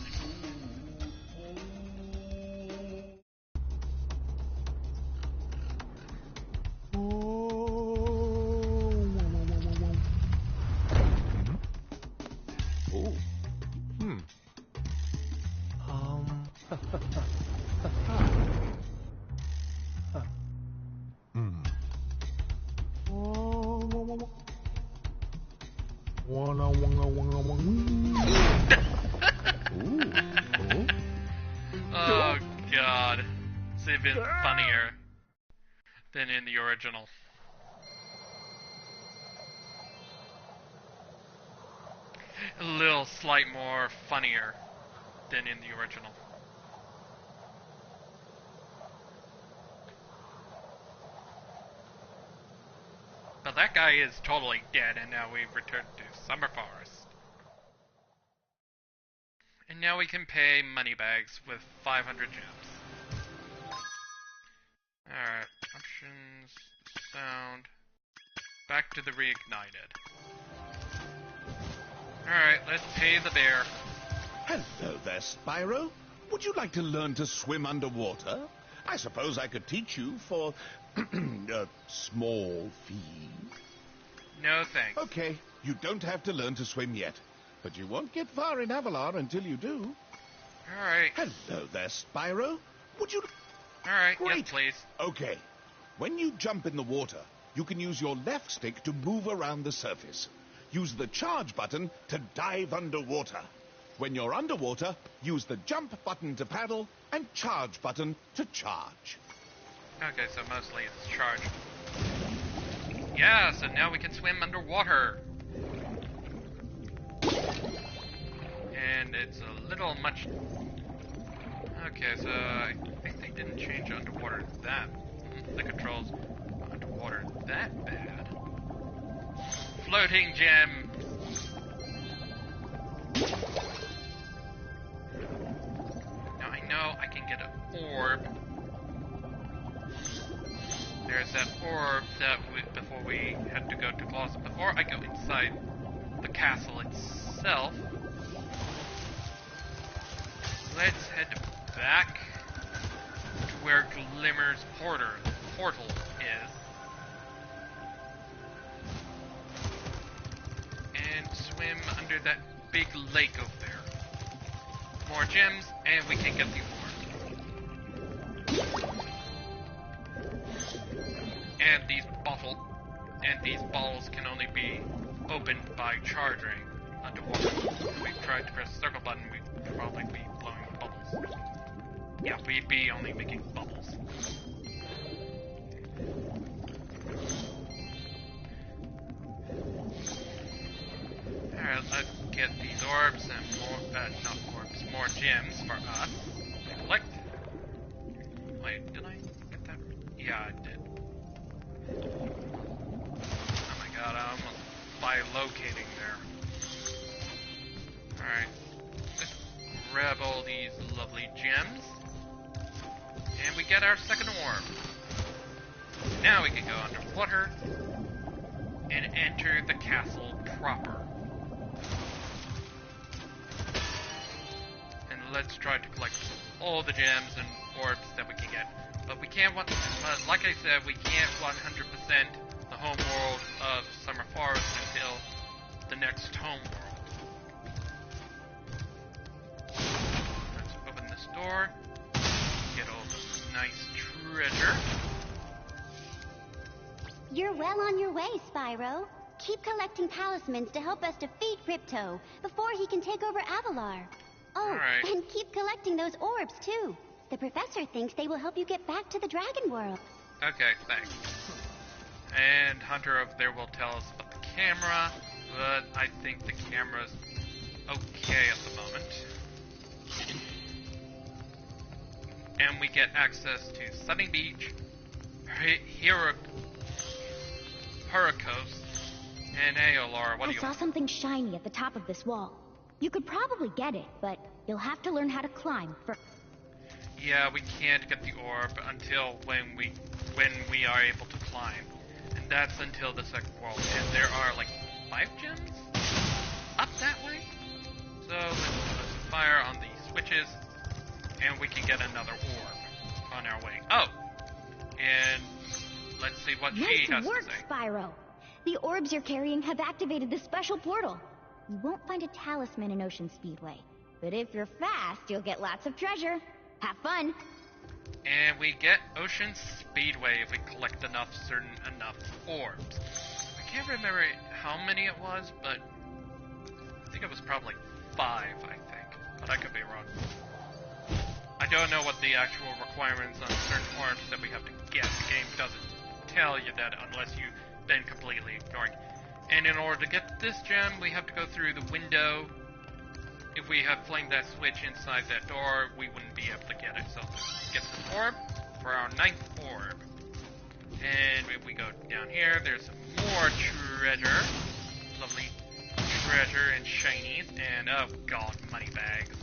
Oh god, it's even funnier than in the original. A little slight more funnier than in the original. But that guy is totally dead, and now we've returned to Summer Forest. And now we can pay moneybags with 500 gems. Alright, options, sound, back to the reignited. Alright, let's pay the bear. Hello there, Spyro. Would you like to learn to swim underwater? I suppose I could teach you for a small fee. No thanks. Okay, you don't have to learn to swim yet. But you won't get far in Avalar until you do. Alright. Hello there, Spyro. Would you... Alright, Great. yes please. Okay. When you jump in the water, you can use your left stick to move around the surface. Use the charge button to dive underwater. When you're underwater, use the jump button to paddle and charge button to charge. Okay, so mostly it's charge. Yeah, so now we can swim underwater. And it's a little much... Okay, so I think they didn't change underwater that... The controls underwater that bad. Floating gem! Now I know I can get an orb. There's that orb that before we had to go to Colossus, or I go inside the castle itself. Let's head back to where Glimmer's portal is. And swim under that big lake over there. More gems, and we can get the orb. And these bottles can only be opened by charging underwater. If we tried to press the circle button, we'd probably be blowing bubbles. Yeah, we'd be only making bubbles. Alright, let's get these orbs and more, not orbs, more gems for us. Collect. Wait, did I get that? Yeah, I did. Oh my god, I almost by locating there. Alright. Let's grab all these lovely gems. And we get our second orb. Now we can go underwater and enter the castle proper. And let's try to collect all the gems and orbs that we can get. But we can't want, like I said, we can't 100% the home world of Summer Forest until the next home world. Let's open this door, get all this nice treasure. You're well on your way, Spyro. Keep collecting talismans to help us defeat Ripto before he can take over Avalar. Oh, Alright. and keep collecting those orbs, too. The professor thinks they will help you get back to the Dragon World. Okay, thanks. And Hunter over there will tell us about the camera, but I think the camera's okay at the moment. And we get access to Sunny Beach, Hurricos, and hey, Laura, what do I you saw want? something shiny at the top of this wall. You could probably get it, but you'll have to learn how to climb first. Yeah, we can't get the orb until when we are able to climb. And that's until the second world. And there are like 5 gems up that way. So let's fire on the switches and we can get another orb on our way. Oh! And let's see what she has Nice to work, say. Spyro. The orbs you're carrying have activated the special portal. You won't find a talisman in Ocean Speedway, but if you're fast, you'll get lots of treasure. Have fun. And we get Ocean Speedway if we collect enough orbs. I can't remember how many it was, but I think it was probably 5, I think. But I could be wrong. I don't know what the actual requirements on certain orbs that we have to get. The game doesn't tell you that unless you've been completely ignoring. And in order to get this gem, we have to go through the window. If we had flamed that switch inside that door, we wouldn't be able to get it. So, get this orb for our 9th orb. And if we go down here, there's some more treasure. Lovely treasure and shinies. And, oh god, money bags.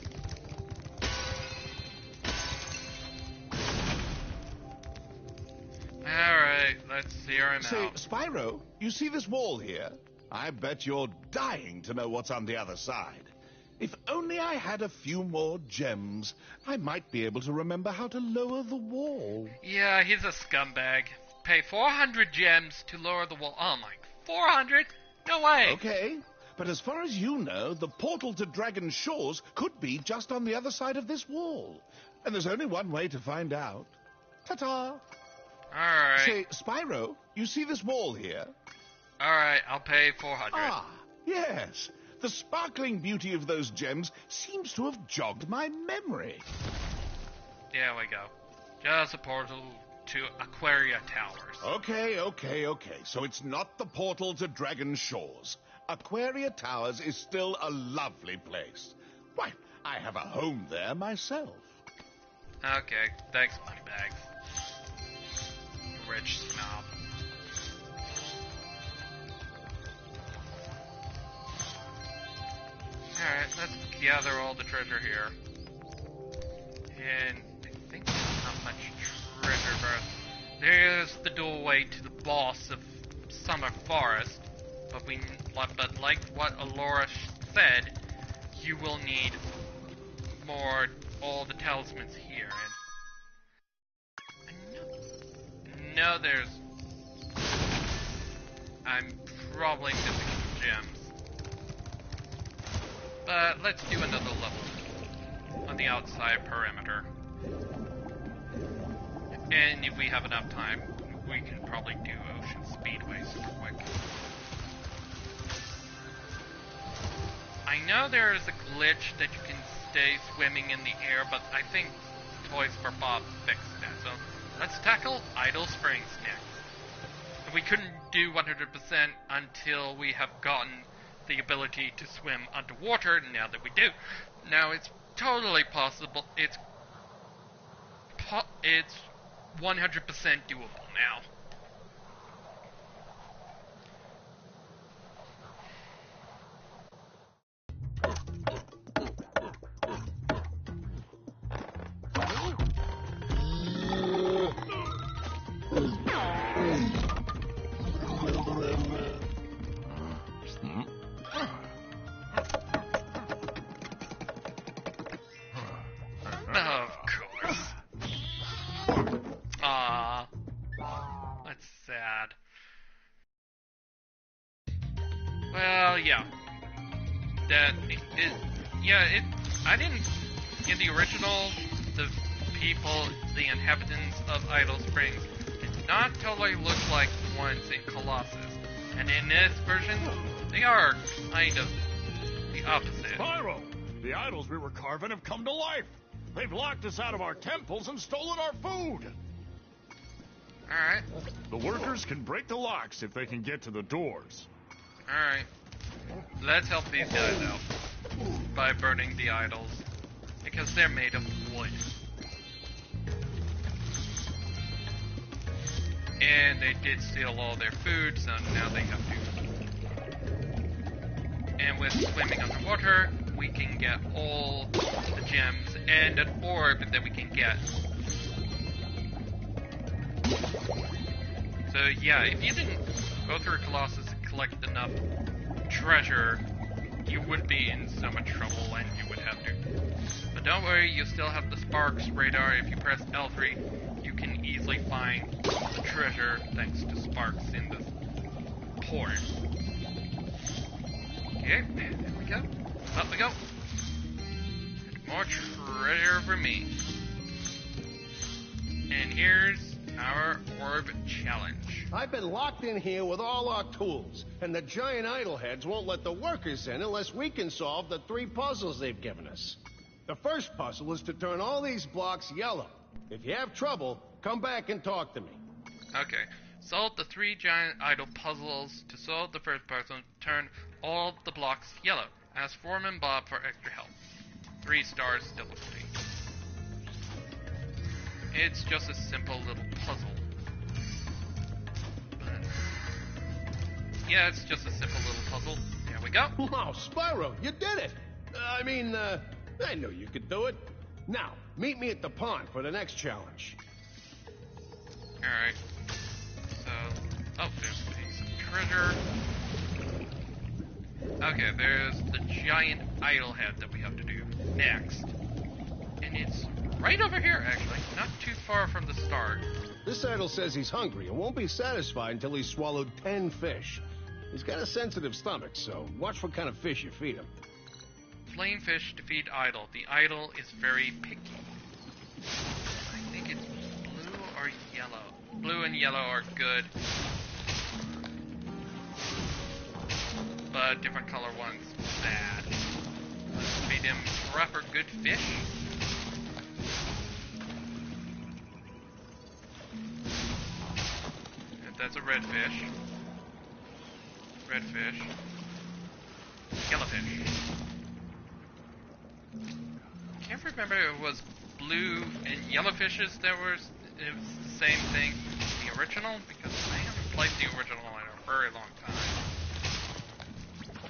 Alright, let's see her Say, out. Spyro, you see this wall here? I bet you're dying to know what's on the other side. If only I had a few more gems, I might be able to remember how to lower the wall. Yeah, he's a scumbag. Pay 400 gems to lower the wall. Oh my, 400? No way! Okay, but as far as you know, the portal to Dragon Shores could be just on the other side of this wall. And there's only one way to find out. Ta-ta! Alright. Say, Spyro, you see this wall here? Alright, I'll pay 400. Ah, yes. The sparkling beauty of those gems seems to have jogged my memory. There we go. Just a portal to Aquaria Towers. Okay. So it's not the portal to Dragon Shores. Aquaria Towers is still a lovely place. Why, I have a home there myself. Okay, thanks, moneybags. Rich snob. Alright, let's gather all the treasure here. And I think there's not much treasure for us. There's the doorway to the boss of Summer Forest. But like what Alora said, you will need all the talismans here. And no, there's... I'm probably missing gems. But let's do another level on the outside perimeter. And if we have enough time, we can probably do Ocean Speedway super quick. I know there is a glitch that you can stay swimming in the air, but I think Toys for Bob fixed that. So let's tackle Idle Springs next. We couldn't do 100% until we have gotten the ability to swim underwater. Now that we do, now it's totally possible. It's 100% doable now. Well, yeah. I didn't, in the original, the people, the inhabitants of Idle Springs did not totally look like the ones in Colossus. And in this version, they are kind of the opposite. Spyro! The idols we were carving have come to life. They've locked us out of our temples and stolen our food. Alright. The workers can break the locks if they can get to the doors. Alright. Let's help these guys out by burning the idols, because they're made of wood. And they did steal all their food, so now they have to. And with swimming underwater, we can get all the gems and an orb that we can get. So yeah, if you didn't go through Colossus and collect enough treasure, you would be in so much trouble and you would have to. But don't worry, you still have the Sparks radar. If you press L3, you can easily find the treasure thanks to Sparks in this port. Okay, there we go. Up we go. More treasure for me. And here's our orb challenge. I've been locked in here with all our tools, and the giant idol heads won't let the workers in unless we can solve the 3 puzzles they've given us. The first puzzle is to turn all these blocks yellow. If you have trouble, come back and talk to me. Okay. Solve the 3 giant idol puzzles. To solve the first puzzle, turn all the blocks yellow. Ask Foreman Bob for extra help. 3 stars difficulty. It's just a simple little puzzle. But yeah, it's just a simple little puzzle. There we go. Wow, Spyro, you did it! I knew you could do it. Now, meet me at the pond for the next challenge. Alright. So, there's a piece of treasure. Okay, there's the giant idol head that we have to do next. And it's right over here, actually. Not too far from the start. This idol says he's hungry and won't be satisfied until he's swallowed 10 fish. He's got a sensitive stomach, so watch what kind of fish you feed him. Flame fish to feed idol. The idol is very picky. I think it's blue or yellow. Blue and yellow are good. But different color ones bad. Let's feed him proper good fish. And that's a red fish. Red fish. Yellow fish. Can't remember if it was blue and yellow fishes that were the same thing in the original, because I haven't played the original in a very long time.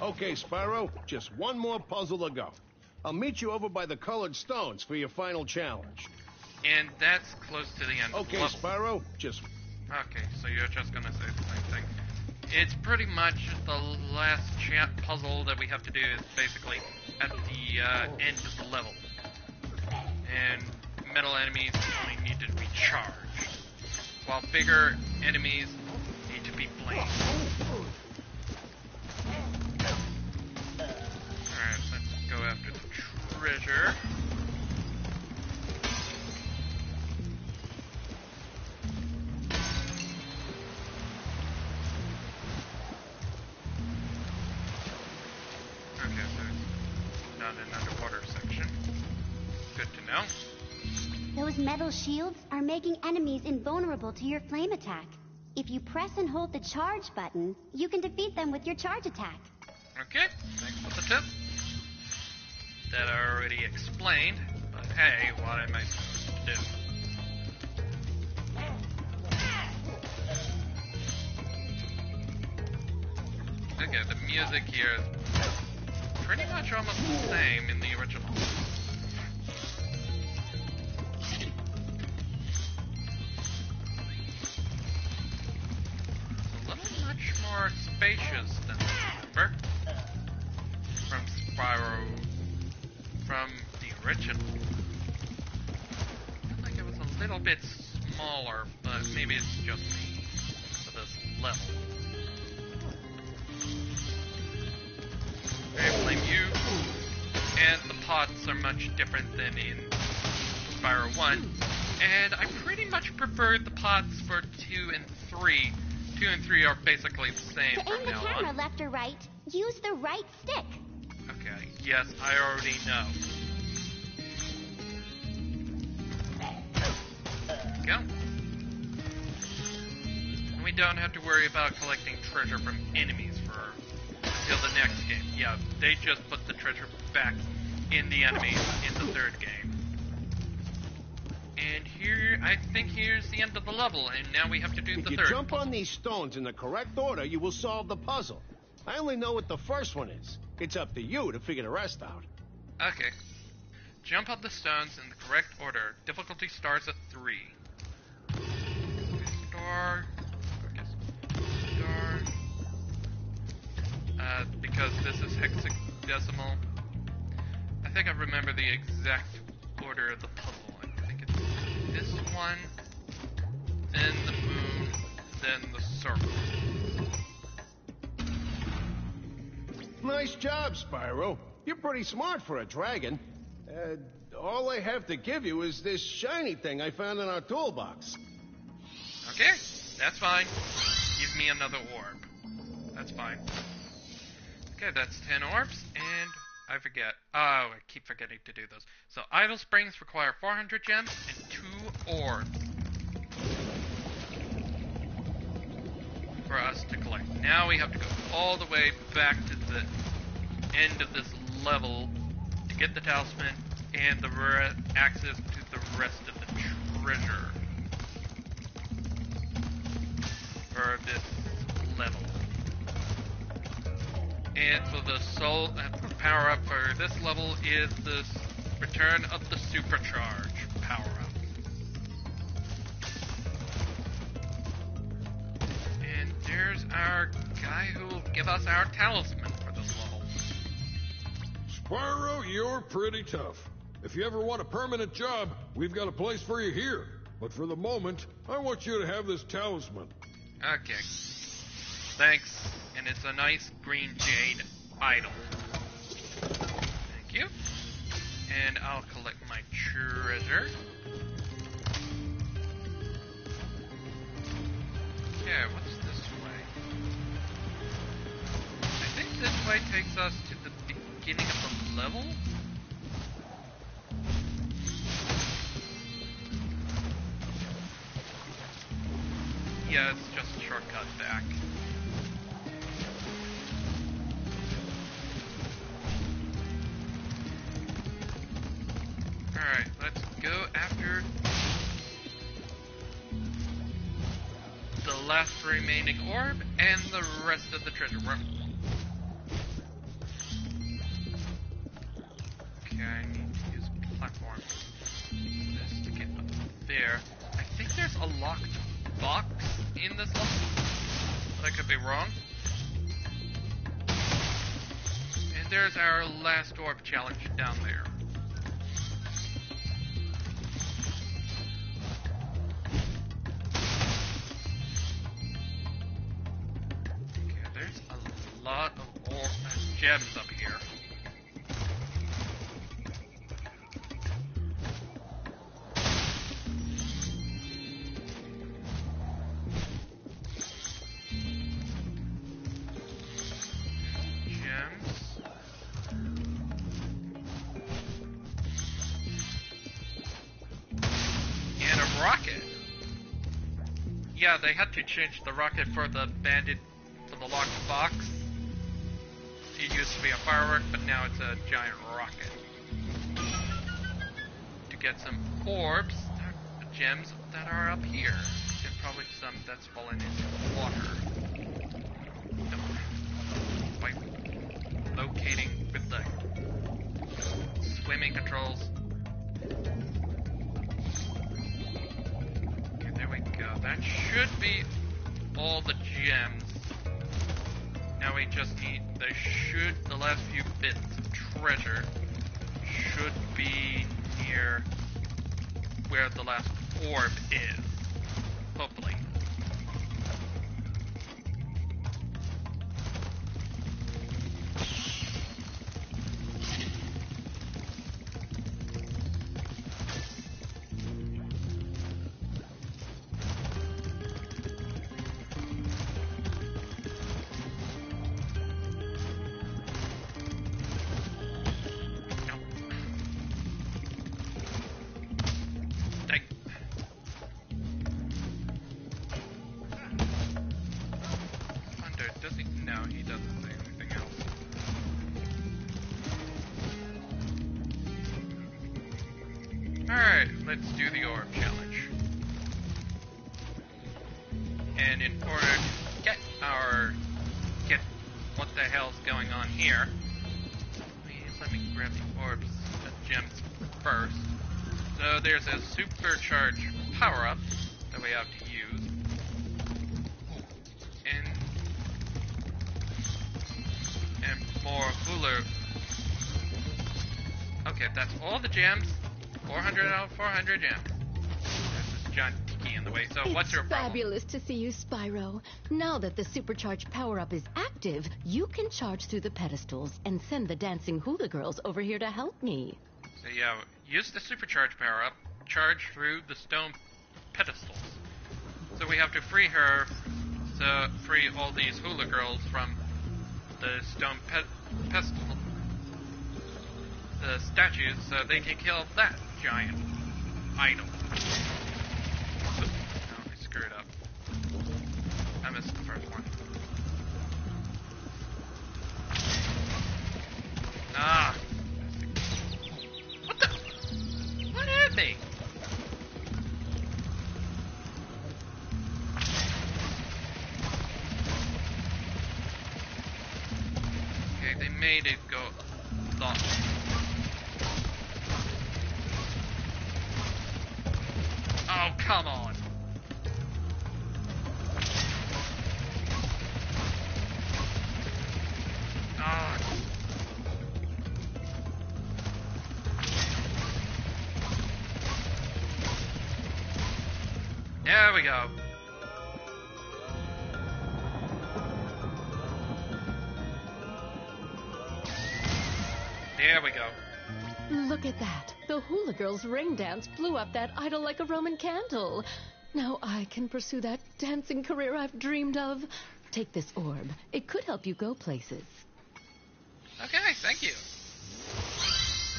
Okay, Spyro, just one more puzzle to go. I'll meet you over by the colored stones for your final challenge. And that's close to the end of the level. Okay, Spyro, just... Okay, so you're just gonna say the same thing. It's pretty much the last puzzle that we have to do is basically at the end of the level. And metal enemies only need to be charged, while bigger enemies need to be flamed. Alright, let's go after the treasure. Okay, so it's not an underwater section. Good to know. Those metal shields are making enemies invulnerable to your flame attack. If you press and hold the charge button, you can defeat them with your charge attack. Okay, thanks for the tip. That I already explained, but hey, what am I supposed to do? Okay, the music here is pretty much almost the same in the original. Much more spacious than I remember from Spyro, from the original. I feel like it was a little bit smaller, but maybe it's just me for this level. and the pots are much different than in Spyro 1, and I pretty much prefer the pots for 2 and 3. 2 and 3 are basically the same To from aim the now camera on. left or right, use the right stick. Okay, yes, I already know. Go. And we don't have to worry about collecting treasure from enemies until the next game. Yeah, they just put the treasure back in the enemies in the third game. And here, I think here's the end of the level, and now we have to do If the you third jump puzzle. on these stones in the correct order, you will solve the puzzle. I only know what the first one is. It's up to you to figure the rest out. Okay. Jump on the stones in the correct order. Difficulty starts at 3. Star. Star. Because this is hexadecimal. I think I remember the exact order of the puzzle. I think it's this one, then the moon, then the circle. Nice job, Spyro. You're pretty smart for a dragon. All I have to give you is this shiny thing I found in our toolbox. Okay, that's fine. Give me another orb. That's fine. Okay, that's 10 orbs, and I forget. Oh, I keep forgetting to do those. So, idle springs require 400 gems and 2 orbs for us to collect. Now we have to go all the way back to the end of this level to get the talisman and the access to the rest of the treasure for this level. And so the soul power up for this level is the return of the supercharge power up. And there's our guy who will give us our talisman for this level. Spyro, you're pretty tough. If you ever want a permanent job, we've got a place for you here. But for the moment, I want you to have this talisman. Okay. Thanks. And it's a nice green jade idol. Thank you. And I'll collect my treasure. Okay, what's this way? I think this way takes us to the beginning of the level? Yeah, it's just a shortcut back. Alright, let's go after the last remaining orb and the rest of the treasure room. Okay, I need to use a platform. This to get up there. I think there's a locked box in this level, but I could be wrong. And there's our last orb challenge down there. Okay, there's a lot of gems up here. Rocket. Yeah, they had to change the rocket for the locked box. It used to be a firework, but now it's a giant rocket. To get some orbs, gems that are up here, and probably some that's fallen into water. By locating with the swimming controls. That should be all the gems. Now we just need, the last few bits of treasure should be near where the last orb is. Hopefully. Alright, let's do the orb challenge. And in order to get what the hell's going on here, let me grab the orbs, the gems first. So there's a supercharged power-up that we have to use. And more hula. Okay, that's all the gems. 400 out of 400 gems. There's this giant tiki in the way, so what's your problem? Fabulous to see you, Spyro. Now that the supercharged power-up is active, you can charge through the pedestals and send the dancing hula girls over here to help me. So yeah, use the supercharged power-up, charge through the stone pedestals. So we have to free her, to free all these hula girls from the stone pedestal, the statues, so they can kill that giant idol. Oops, no, we screwed up. I missed the first one. Ah! What the? What are they? Okay, they made it go soft. Oh, come on. Ah. There we go. There we go. Look at that. The hula girls' ring dance blew up that idol like a Roman candle. Now I can pursue that dancing career I've dreamed of. Take this orb. It could help you go places. Okay, thank you.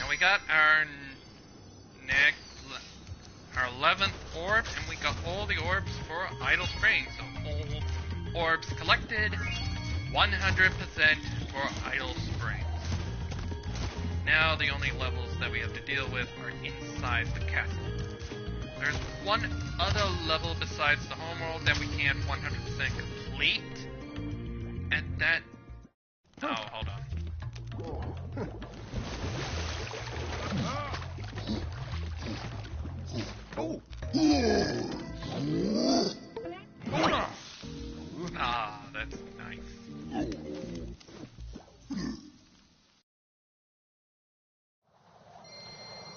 Now we got our our 11th orb, and we got all the orbs for Idle Springs. So all orbs collected, 100% for Idle Springs. Now the only levels that we have to deal with are inside the castle. There's one other level besides the homeworld that we can't 100% complete, and that... Oh, hold on. Ah, that's nice.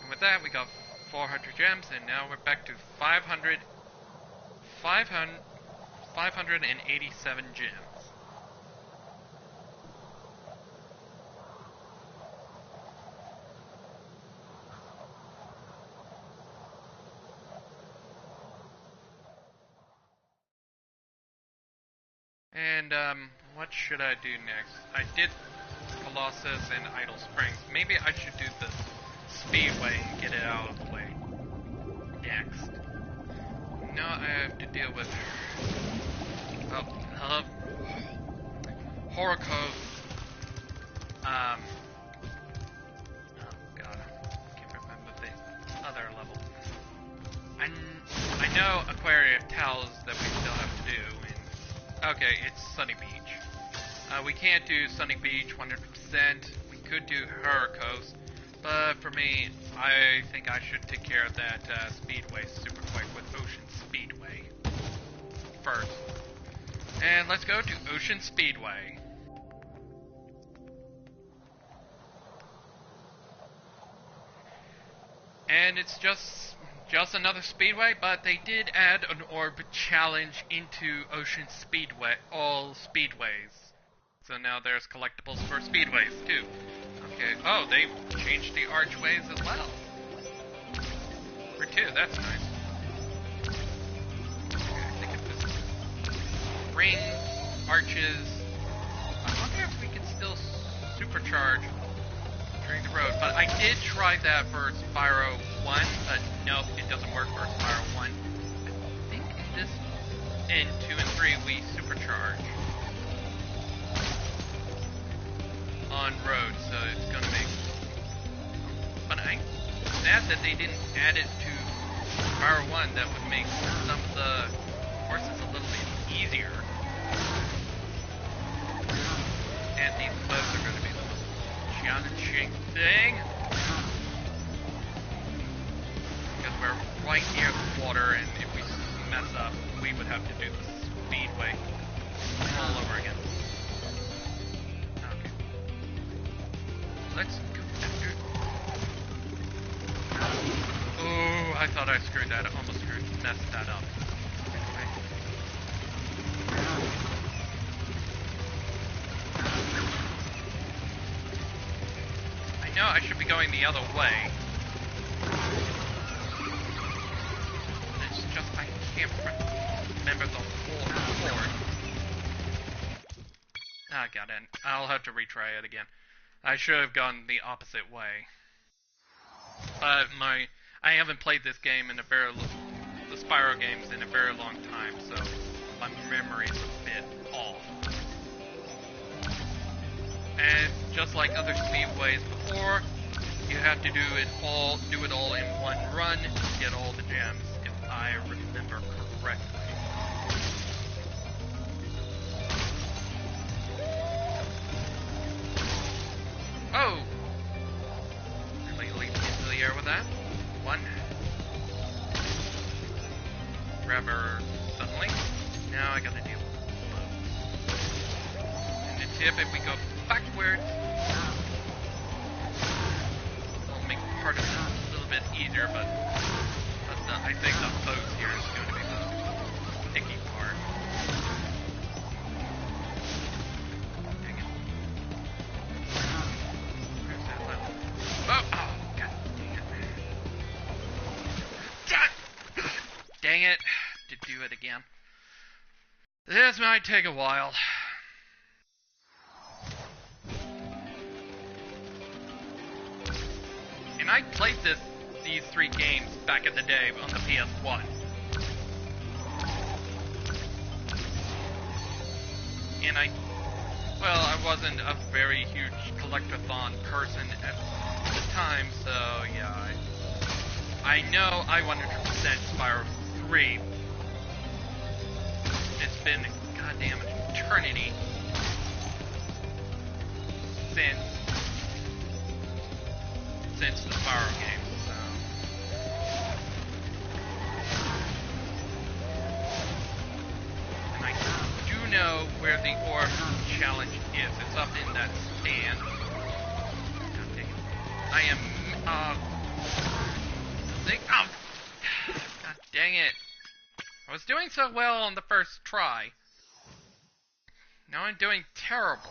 And with that, we got 400 gems, and now we're back to 587 gems. And, what should I do next? I did Colossus and Idle Springs. Maybe I should do the Speedway and get it out of the way next. Now I have to deal with Horror Cove. Oh god, I can't remember the other level. I know Aquaria Towers that we still have to do. Okay, it's Sunny Beach. We can't do Sunny Beach 100%. We could do Hurricos, but for me, I think I should take care of that Speedway super quick with Ocean Speedway first. And let's go to Ocean Speedway. And it's just another speedway, but they did add an orb challenge into Ocean Speedway, all speedways. So now there's collectibles for speedways too. Okay, oh, they changed the archways as well. For two, that's nice. Okay, I think it's this ring, arches. I wonder if we can still supercharge during the road, but I did try that for Spyro 1, but nope, it doesn't work for Spyro 1. I think in 2 and 3 we supercharge on road, so it's gonna make... But I sad that they didn't add it to Spyro 1. That would make some of the courses a little bit easier. And these boats are going to be the most challenging thing. Because we're right near the water, and if we mess up, we would have to do the speedway all over again. Okay. Let's go after. Oh, I thought I screwed that up. Almost messed that up. Anyway. I know I should be going the other way. It's just I can't remember the whole chord. Ah, got it. I'll have to retry it again. I should have gone the opposite way. But I haven't played this game in the Spyro games in a very long time, so my memory's a bit off. And just like other speedways before, you have to do it all in one run to get all the gems, if I remember correctly. Oh! Really leaped into the air with that. One. Grab her suddenly. Now I gotta deal with both. And the tip, if we go backwards, it'll make part of it a little bit easier, but I think the boat here is going to be the sticky part. Dang it. Where's that left? Oh, god dang it. Dang it. To do it again. This might take a while. And I played these three games back in the day on the PS1. And I wasn't a very huge collectathon person at the time, so yeah, I know I 100% Spyro 3. It's been a goddamn eternity since the Spyro game, so. And I do know where the orb challenge is. It's up in that stand. God dang it. I am, oh, god dang it. I was doing so well on the first try. Now I'm doing terrible.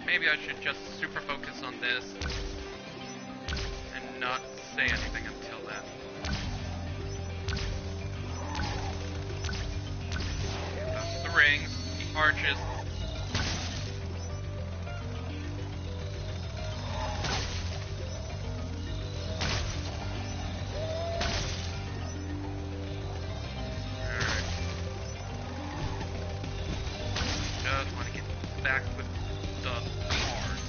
Maybe I should just super focus on this and not say anything until then. That's the rings, the arches. Just want to get back with the cars.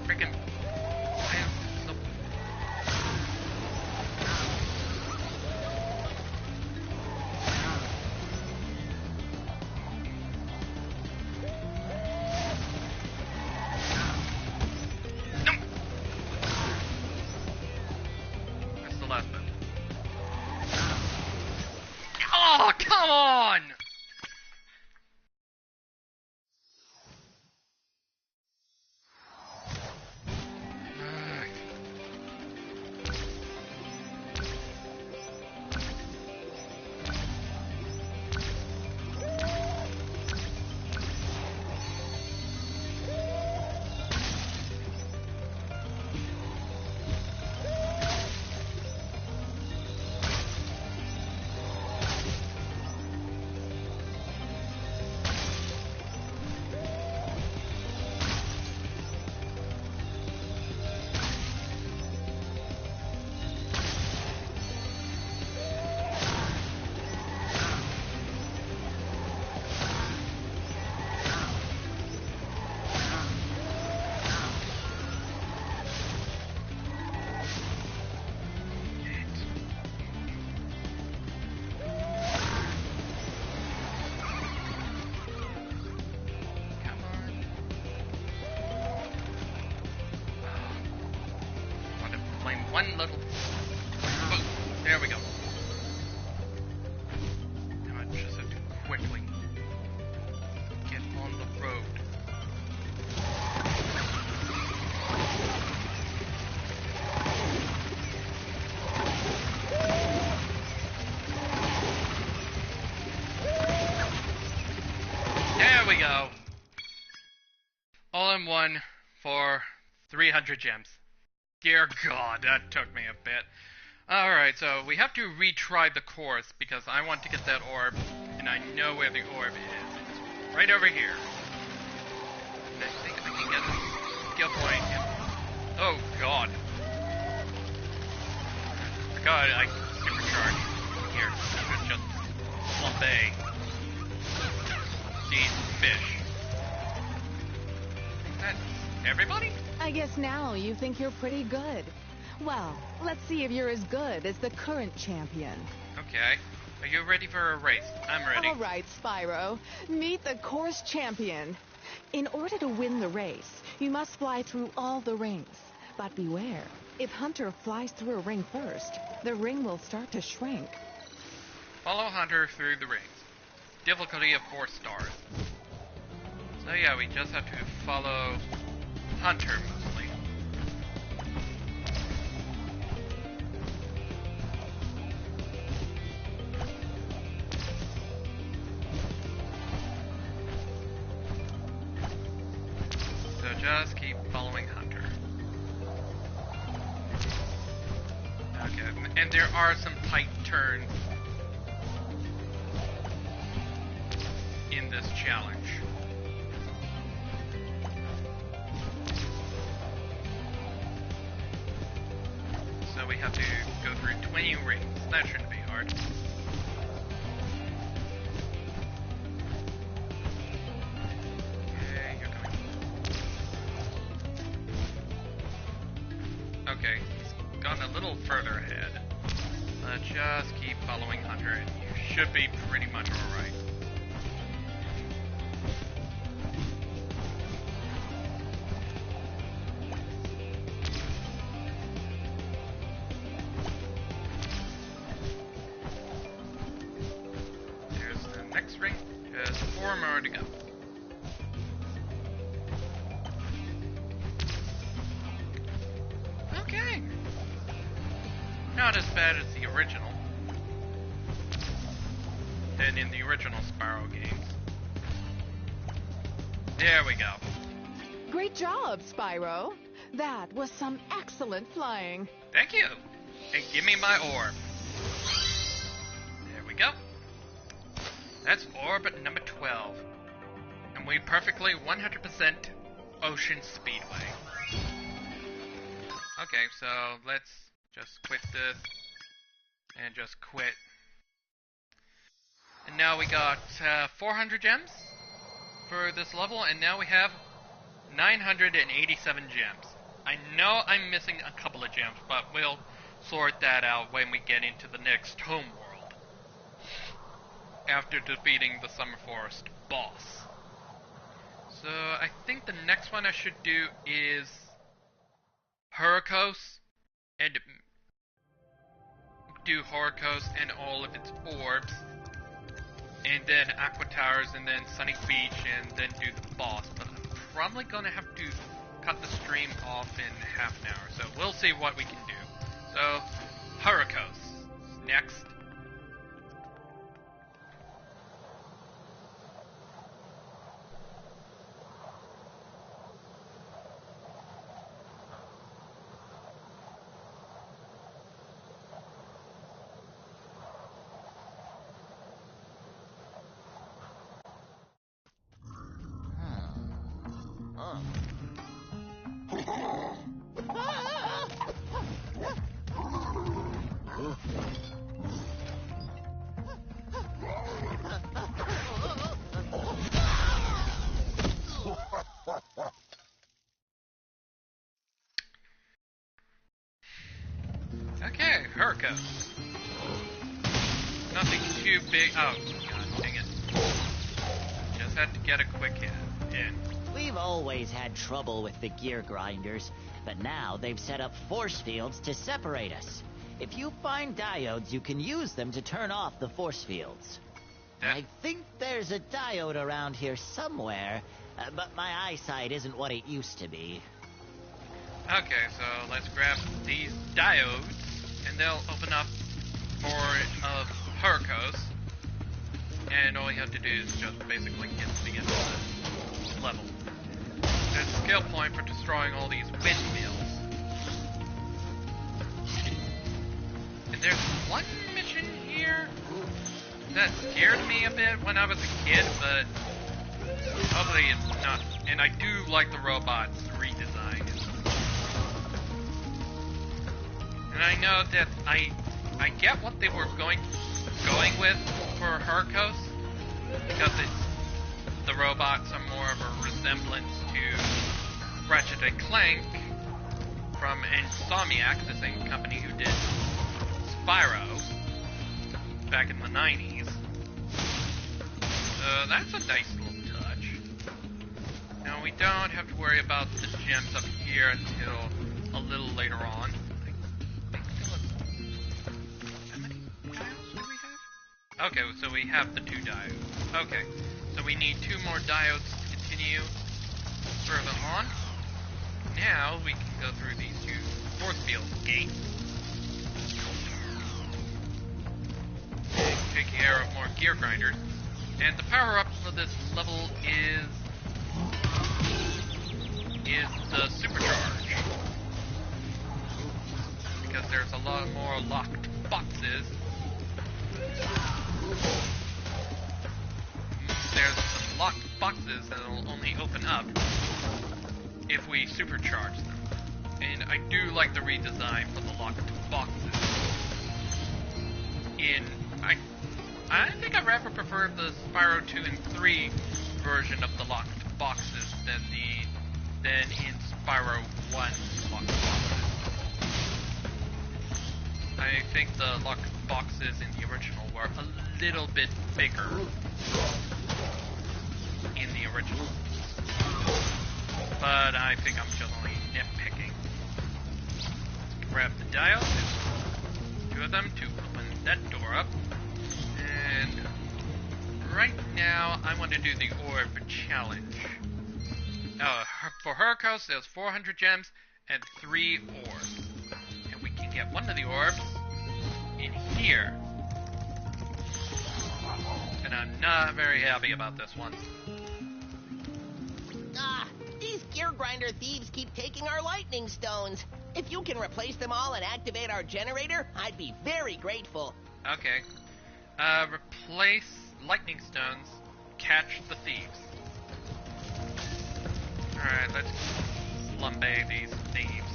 Freaking. I am so. That's the last bit. Oh, come on! There we go. All in one for 300 gems. Dear God, that took me a bit. Alright, so we have to retry the course because I want to get that orb, and I know where the orb is. It's right over here. And I think I can get a skill point. Oh God. God, I supercharged. Here, you should just flambe these fish. Is that everybody? I guess now you think you're pretty good. Well, let's see if you're as good as the current champion. Okay. Are you ready for a race? I'm ready. All right, Spyro. Meet the course champion. In order to win the race, you must fly through all the rings. But beware, if Hunter flies through a ring first, the ring will start to shrink. Follow Hunter through the rings. Difficulty of 4 stars. So yeah, we just have to follow Hunter mostly. So just keep following Hunter. Okay, and there are some tight turns in this challenge. So we have to go through 20 rings. That shouldn't be hard. Okay, you're coming. Okay, he's gone a little further ahead. Just keep following Hunter and you should be pretty much alright. Ring. Just 4 more to go. Okay. Not as bad as the original. Than in the original Spyro games. There we go. Great job, Spyro. That was some excellent flying. Thank you. And give me my orb. There we go. That's orb number 12. And we perfectly 100% Ocean Speedway. Okay, so let's just quit this. And just quit. And now we got 400 gems for this level, and now we have 987 gems. I know I'm missing a couple of gems, but we'll sort that out when we get into the next home world. After defeating the Summer Forest boss. So I think the next one I should do is Hurricos, and do Hurricos and all of its orbs, and then Aqua Towers, and then Sunny Beach, and then do the boss. But I'm probably gonna have to cut the stream off in half an hour, so we'll see what we can do. So Hurricos next. Okay, Hurricane. Nothing too big. Oh, god dang it. Just had to get a quick hit in. We've always had trouble with the gear grinders, but now they've set up force fields to separate us. If you find diodes, you can use them to turn off the force fields. I think there's a diode around here somewhere, but my eyesight isn't what it used to be. Okay, so let's grab these diodes, and they'll open up more of Hurricos. And all you have to do is just basically get to the end of the level. There's a skill point for destroying all these windmills. And there's one mission here that scared me a bit when I was a kid, but hopefully it's not. And I do like the robot's redesign. And I know that I get what they were going with for Hercos, because the robots are more of a resemblance to Ratchet and Clank from Insomniac, the same company who did Spyro back in the 90s. So that's a nice little touch. Now we don't have to worry about the gems up here until a little later on. Okay, so we have the 2 diodes. Okay, so we need 2 more diodes to continue further on. Now we can go through these 2 force field gates. And take care of more gear grinders. And the power-up for this level is the supercharge. Because there's a lot more locked boxes. There's some locked boxes that will only open up if we supercharge them. And I do like the redesign for the locked boxes. I think I rather prefer the Spyro 2 and 3 version of the locked boxes than in Spyro 1 locked boxes. I think the locked boxes in the original were a little bit bigger in the original. But I think I'm just only nitpicking. Grab the dials, 2 of them to open that door up. And right now, I want to do the orb challenge. For Hercos, there's 400 gems and 3 orbs. And we can get one of the orbs in here. And I'm not very happy about this one. These gear grinder thieves keep taking our lightning stones. If you can replace them all and activate our generator, I'd be very grateful. Okay. Replace lightning stones, catch the thieves. Alright, let's flambe these thieves.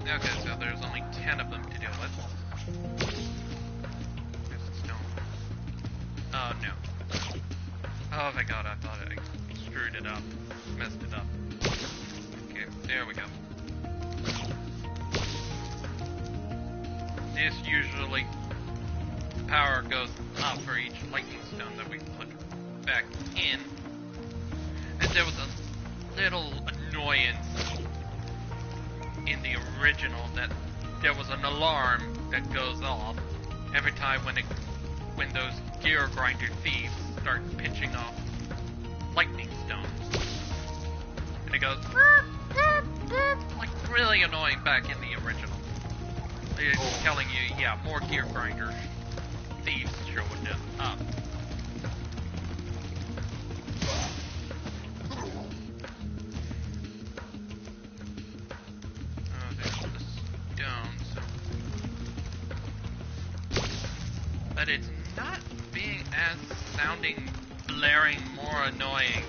Okay, so there's only 10 of them to deal with. There's a stone. Oh no. Oh my god, I thought I screwed it up. Messed it up. Okay, there we go. This usually, the power goes up for each lightning stone that we put back in. And there was a little annoyance in the original that there was an alarm that goes off every time when those gear grinder thieves start pinching off lightning stones. And it goes burp, burp, burp, like really annoying back in the original. It's telling you, yeah, more gear grinder thieves showing up. There's the stones. But it's not being as sounding blaring more annoying.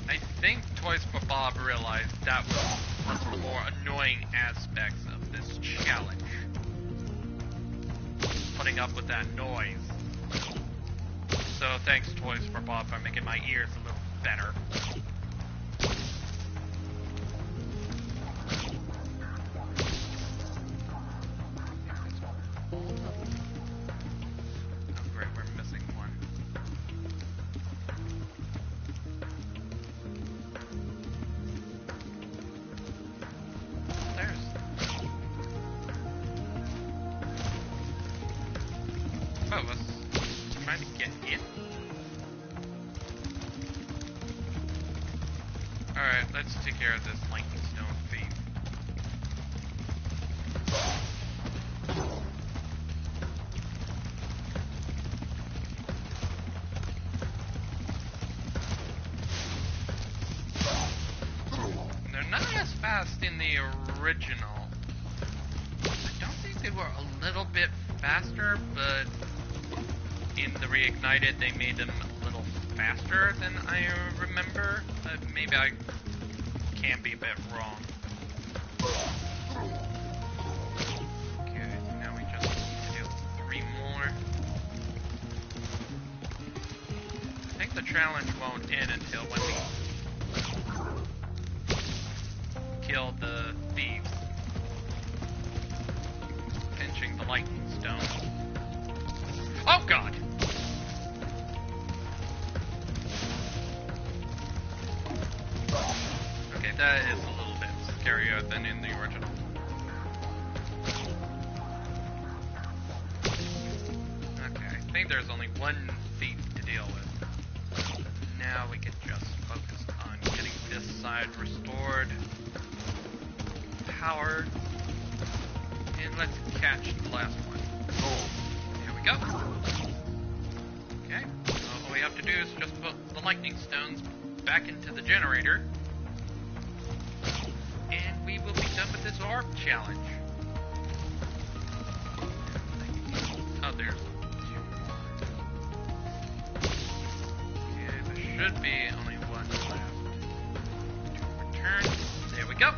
I think Toys for Bob realized that was one of the more annoying aspects of this challenge. Putting up with that noise. So thanks Toys for Bob for making my ears a little better. Oh great, we're missing one. Oh, was trying to get in? Alright, let's take care of this lightning stone thief. the original, I don't think they were a little bit faster, but in the Reignited they made them a little faster than I remember. Maybe I can be a bit wrong. Okay, now we just need to do 3 more. I think the challenge won't end until when we kill the thieves. Pinching the lightning stone. Oh god! Okay, that is a little bit scarier than in the original. Okay, I think there's only one thief to deal with. Now we can just focus on getting this side restored. Power. And let's catch the last one. Here we go. Okay, so all we have to do is just put the lightning stones back into the generator. And we will be done with this orb challenge. Oh, there's 2 more. Okay, there should be only 1 left. To return. There we go.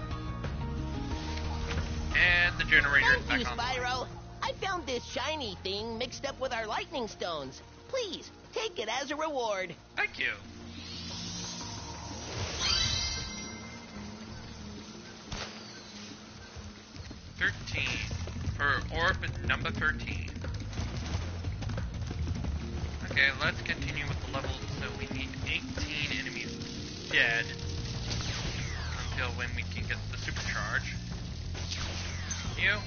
And the generator is back on. Thank you, Spyro. I found this shiny thing mixed up with our lightning stones. Please, take it as a reward. Thank you. For orb number 13. Okay, let's continue with the levels. So we need 18 enemies dead until when we can get the supercharge. You.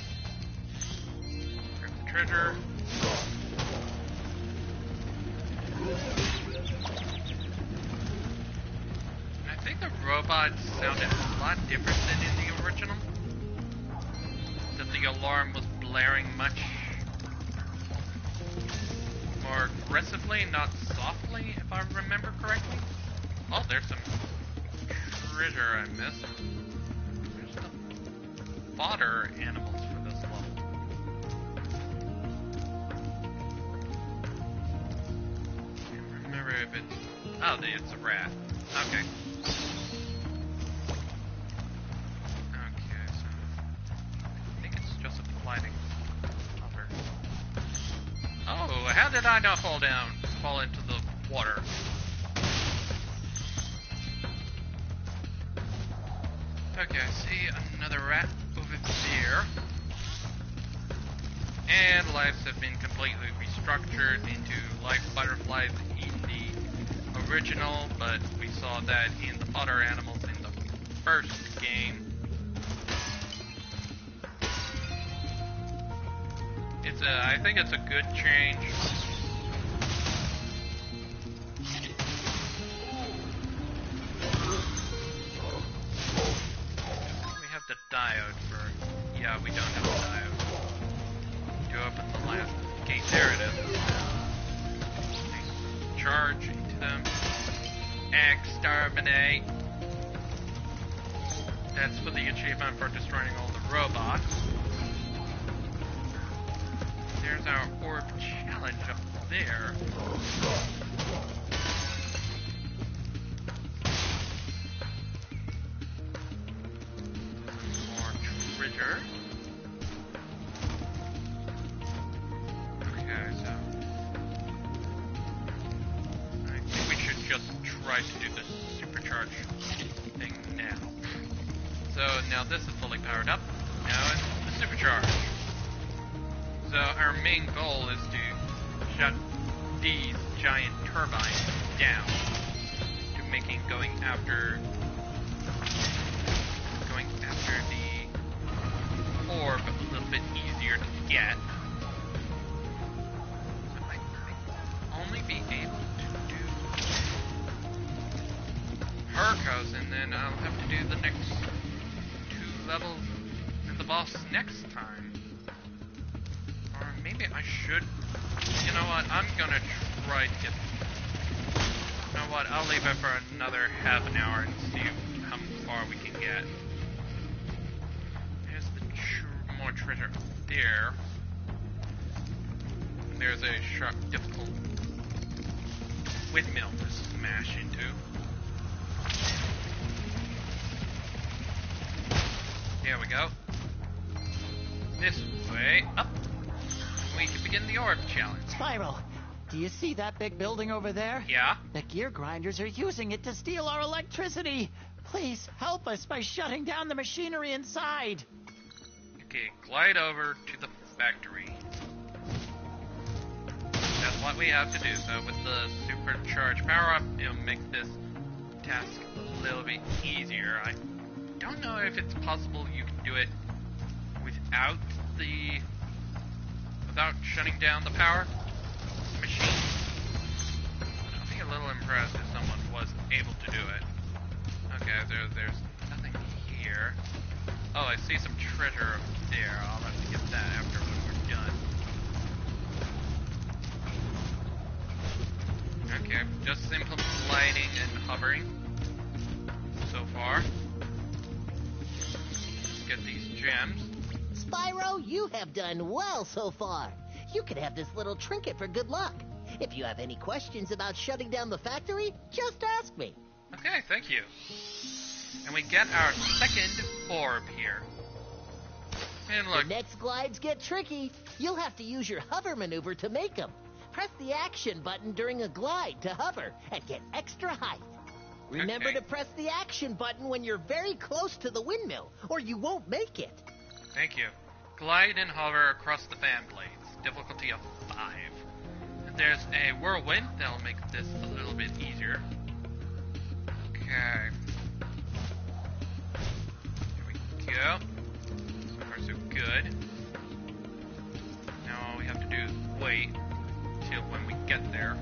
Grab the treasure. And I think the robots sounded a lot different than in the original. That the alarm was blaring much more aggressively, not softly, if I remember correctly. Oh, there's some treasure I missed. There's the fodder animals for this level. Can't remember if it's... Oh, it's a rat. Okay. Oh, how did I not fall into the water? Okay, I see another rat over there. And lives have been completely restructured into life butterflies in the original, but we saw that in the fodder animals in the first game. I think it's a good change. We have the diode for... Yeah, we don't have the diode. To open the last gate. There it is. Nice charge into them. Exterminate. That's for the achievement for destroying all the robots. There's our orb challenge up there. More treasure. Okay, so I think we should just try to do the supercharge thing now. So now this is fully powered up. Now it's the supercharge. So our main goal is to shut these giant turbines down to making going after the orb a little bit easier to get. So I might only be able to do Hercos, and then I'll have to do the next 2 levels and the boss next time. Or maybe I should... You know what? I'm gonna try to get... You know what? I'll leave it for another half an hour and see how far we can get. treasure there. And there's a sharp, difficult windmill to smash into. There we go. This way, up. We can begin the orb challenge. Spyro, do you see that big building over there? Yeah? The gear grinders are using it to steal our electricity. Please help us by shutting down the machinery inside. Okay, glide over to the factory. That's what we have to do. So with the supercharged power-up, it'll make this task a little bit easier. I don't know if it's possible you can do it without shutting down the power machine. I'd be a little impressed if someone was able to do it. Okay, there's nothing here. Oh, I see some treasure up there. I'll have to get that after we're done. Okay, just simple gliding and hovering so far. Get these gems. Spyro, you have done well so far. You can have this little trinket for good luck. If you have any questions about shutting down the factory, just ask me. Okay, thank you. And we get our second orb here. And look. The next glides get tricky. You'll have to use your hover maneuver to make them. Press the action button during a glide to hover and get extra height. Remember to press the action button when you're very close to the windmill, or you won't make it. Thank you. Glide and hover across the fan blades. Difficulty of 5. And there's a whirlwind that'll make this a little bit easier. Okay. Here we go. So far so good. Now all we have to do is wait till when we get there.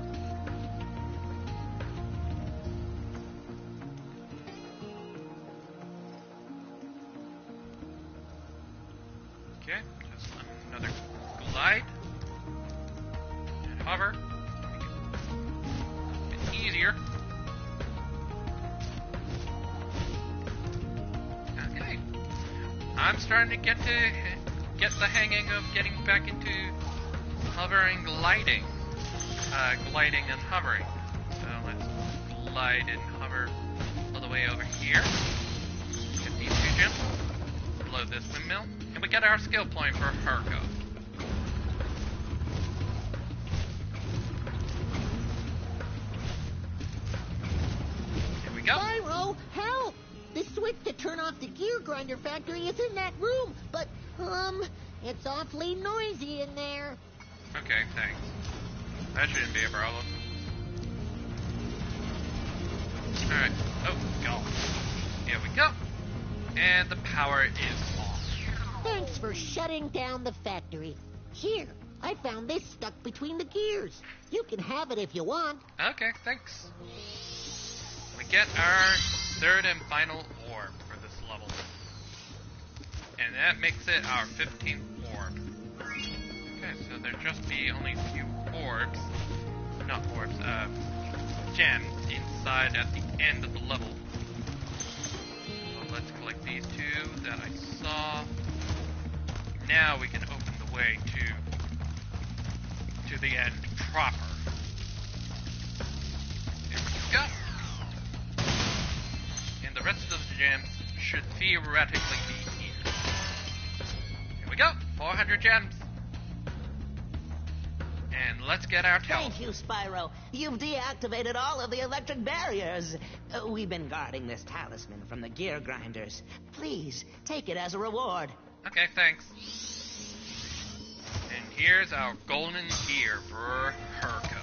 Okay, just another glide. And hover. Make it easier. Okay. I'm starting to get the hanging of getting back into hovering, gliding. Gliding and hovering. So let's glide and hover all the way over here. Get these 2 gems. Blow this windmill. And we get our skill point for Herco. Here we go. Spyro, help! The switch to turn off the gear grinder factory is in that room, but, it's awfully noisy in there. Okay, thanks. That shouldn't be a problem. Alright. Oh, God. Here we go. And the power is off. Thanks for shutting down the factory. Here, I found this stuck between the gears. You can have it if you want. Okay, thanks. We get our third and final orb for this level. And that makes it our 15th orb. Okay, so there just be only a few orbs. Not orbs, gems inside at the end of the level. So let's collect these 2 that I saw. Now we can open the way to the end proper. There we go. And the rest of the gems should theoretically be here. Here we go. 400 gems. And let's get our talisman. Thank you, Spyro. You've deactivated all of the electric barriers. We've been guarding this talisman from the gear grinders. Please, take it as a reward. Okay, thanks. And here's our golden gear for Herco.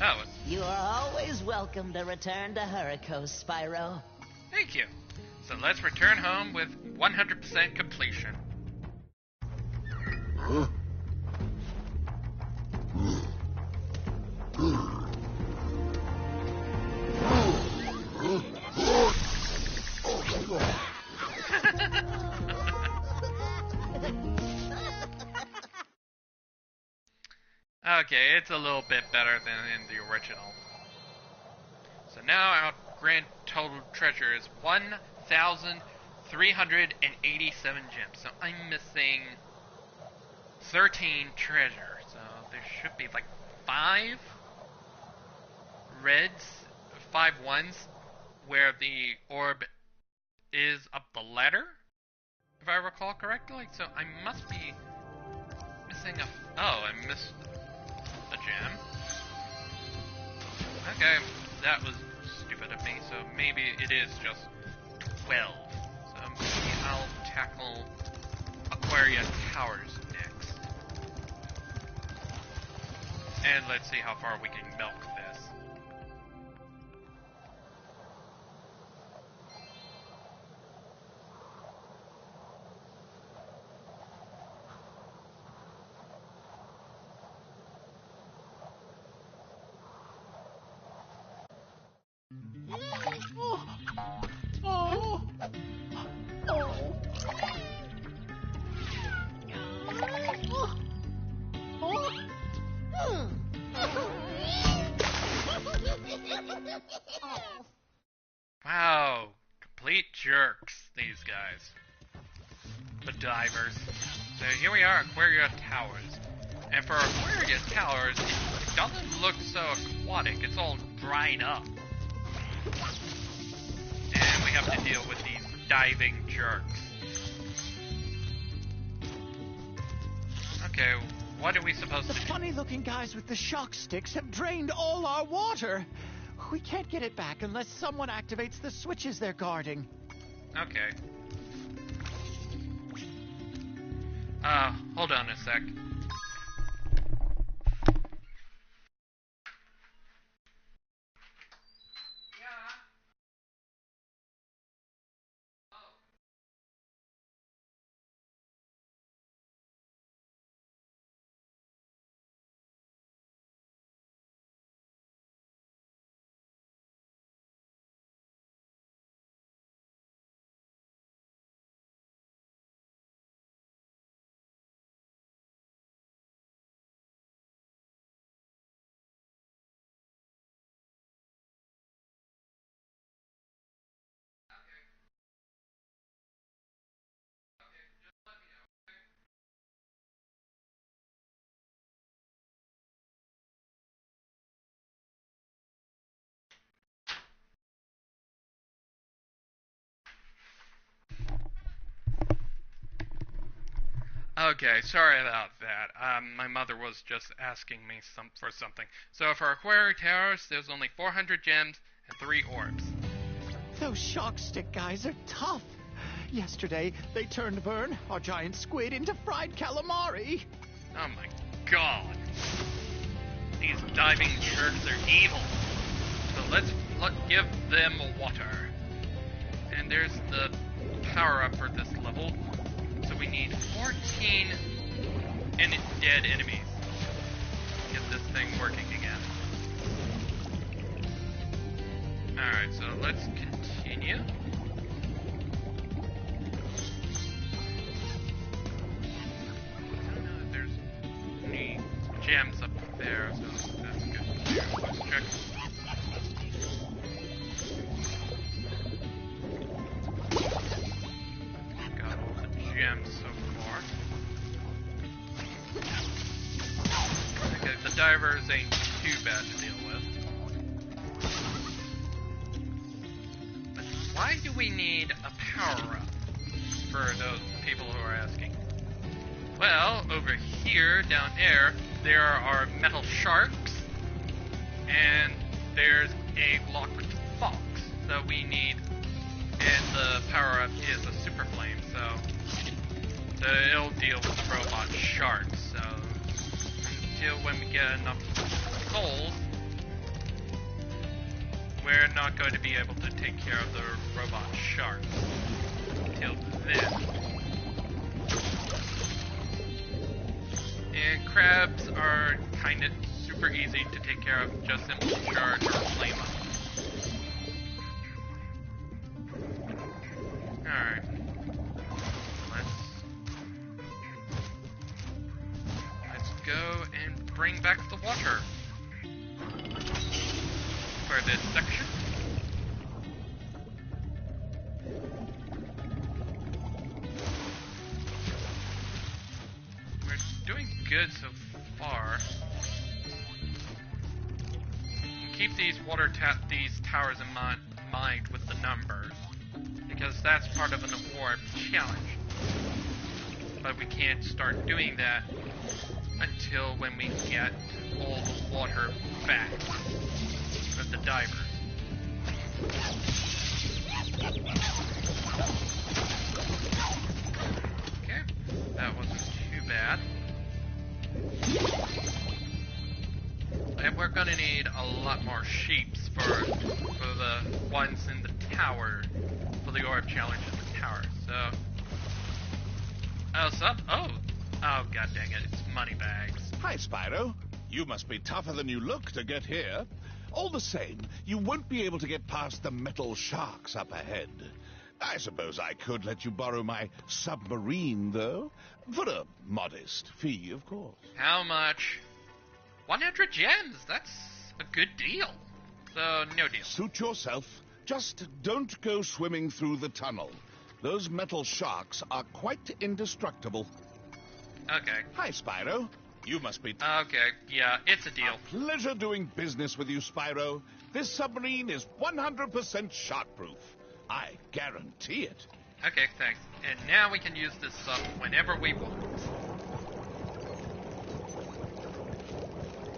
Oh, You are always welcome to return to Heracos, Spyro. thank you. So let's return home with 100% completion. Okay, it's a little bit better than in the original. So now our grand total treasure is 1,000 387 gems. So I'm missing 13 treasure. So there should be like 5 reds, 5 ones where the orb is up the ladder, if I recall correctly. So I must be missing a... Oh, I missed a gem. Okay, that was stupid of me, so maybe it is just 12. So maybe I'll tackle Aquaria Towers next. And let's see how far we can milk this. Wow, complete jerks, these guys. The divers. So here we are, Aquaria Towers. And for Aquaria Towers, it doesn't look so aquatic, it's all dried up. And we have to deal with these diving jerks. Okay, what are we supposed to do? The funny-looking guys with the shock sticks have drained all our water. We can't get it back unless someone activates the switches they're guarding. Okay. Hold on a sec. Okay, sorry about that. My mother was just asking me for something. So for Aquaria Towers, there's only 400 gems and 3 orbs. Those shock stick guys are tough. Yesterday, they turned Vern, our giant squid, into fried calamari. Oh my god. These diving jerks are evil. So let's give them water. And there's the power-up for this level. So we need 14 dead enemies to get this thing working again. Alright, so let's continue. I don't know if there's any gems up there, so that's good. Let's check. Got all the gems so far. Okay, the divers ain't too bad to deal with. But why do we need a power-up for those people who are asking? Well, over here, down there are metal sharks, and there's a locked fox. So we need, and the power-up is a super flame, so it'll deal with robot sharks. So until when we get enough souls, we're not going to be able to take care of the robot sharks. Until then. And crabs are kind of super easy to take care of, just simply charge or flame up. Alright. Let's go and bring back the water for this section. good so far. Keep these these towers in mind with the numbers, because that's part of an orb challenge. But we can't start doing that until when we get all the water back of the divers. Okay, that wasn't too bad. And we're gonna need a lot more sheeps for the ones in the tower, for the orb challenge in the tower. So, oh, god dang it, it's Moneybags. Hi, Spyro. You must be tougher than you look to get here. All the same, you won't be able to get past the metal sharks up ahead. I suppose I could let you borrow my submarine, though. For a modest fee, of course. How much? 100 gems! That's a good deal. So, no deal. Suit yourself. Just don't go swimming through the tunnel. Those metal sharks are quite indestructible. Okay. Hi, Spyro. You must be... Okay, yeah, it's a deal. A pleasure doing business with you, Spyro. This submarine is 100% shark-proof. I guarantee it. Okay, thanks. And now we can use this sub whenever we want.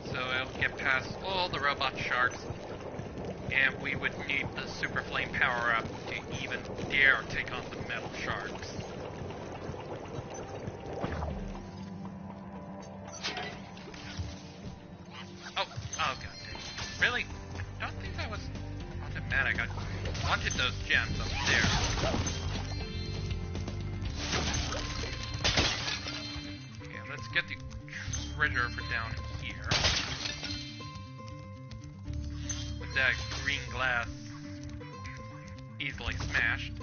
So it'll get past all the robot sharks, and we would need the Super Flame power-up to even dare take on the metal sharks. Oh god. Really? I don't think that was automatic. I wanted those gems up there. Okay, let's get the treasure for down here. With that green glass easily smashed.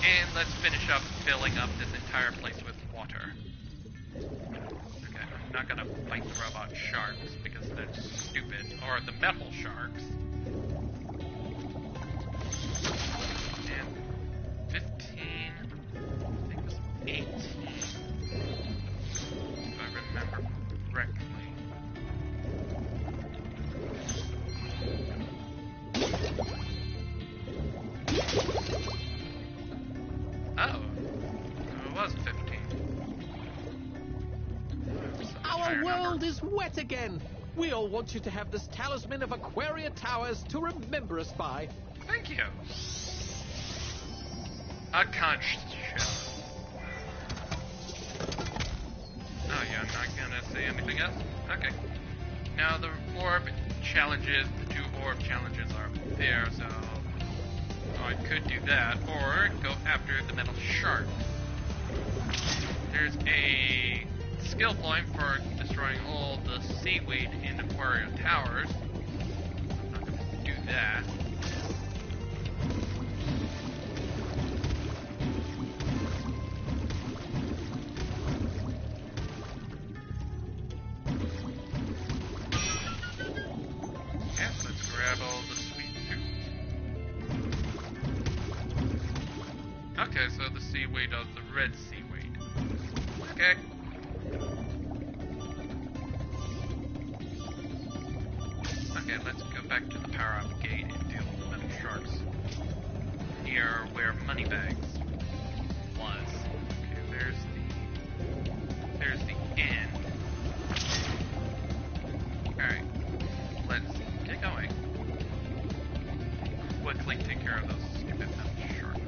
And let's finish up filling up this entire place with water. Okay, I'm not gonna fight the robot sharks because they're stupid. Or the metal sharks. And 15, I think it was 18, if I remember correctly. Oh, it was 15. Our world is wet again. We all want you to have this talisman of Aquaria Towers to remember us by. Thank you. A conch shell. Oh, you're not gonna say anything else? Okay. Now the orb challenges, the 2 orb challenges are there, so I could do that, or go after the metal shark. There's a skill point for destroying all the seaweed in Aquaria Towers. I'm not gonna do that. Yeah, let's grab all the sweet food. Okay, so the seaweed of the red seaweed. Okay. Okay, let's go back to the power-up gate and deal with the metal sharks. Near where Moneybags was. Okay, there's the inn. Alright, let's get going. Quickly take care of those stupid metal sharks.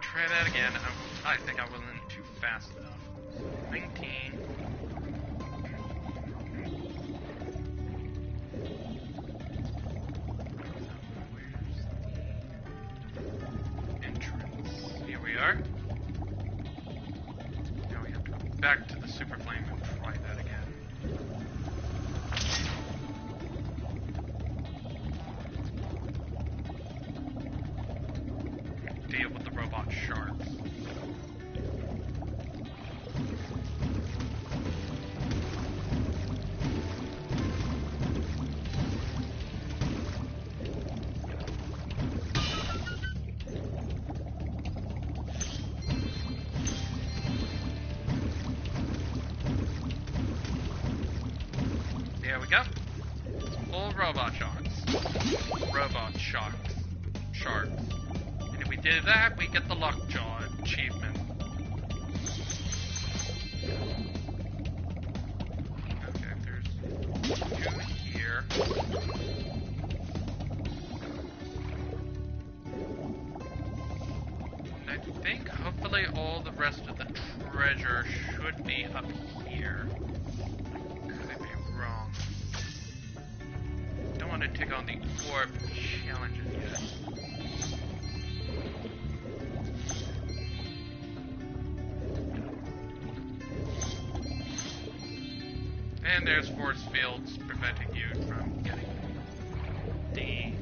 Try that again. I think I wasn't too fast enough. 19. Where's the entrance? Here we are. Now we have to go back to the Super Flame and try that again. we go. Full robot sharks. Robot sharks. Sharks. And if we did that, we get the Lockjaw achievement. Okay, there's 2 here. And I think hopefully all the rest of the treasure should be up here. Could be wrong. Don't want to take on the orb challenges yet. And there's force fields preventing you from getting the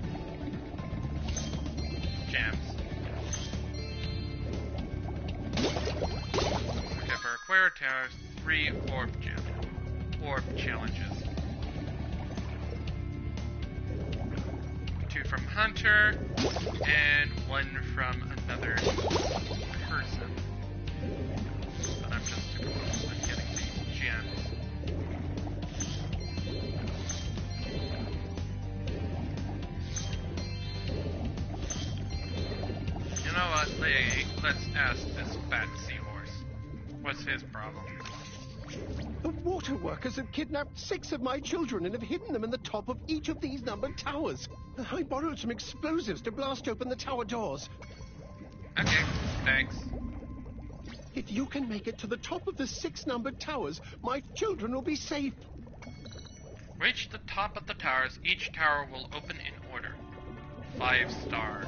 gems. Okay, for Aquaria Towers, 3 orb challenges. 2 from Hunter, and 1 from another person. But I'm just super close with getting these gems. You know what, let's ask this fat seahorse. What's his problem? The water workers have kidnapped 6 of my children and have hidden them in the top of each of these numbered towers. I borrowed some explosives to blast open the tower doors. Okay, thanks. If you can make it to the top of the 6 numbered towers, my children will be safe. Reach the top of the towers. Each tower will open in order. 5 stars.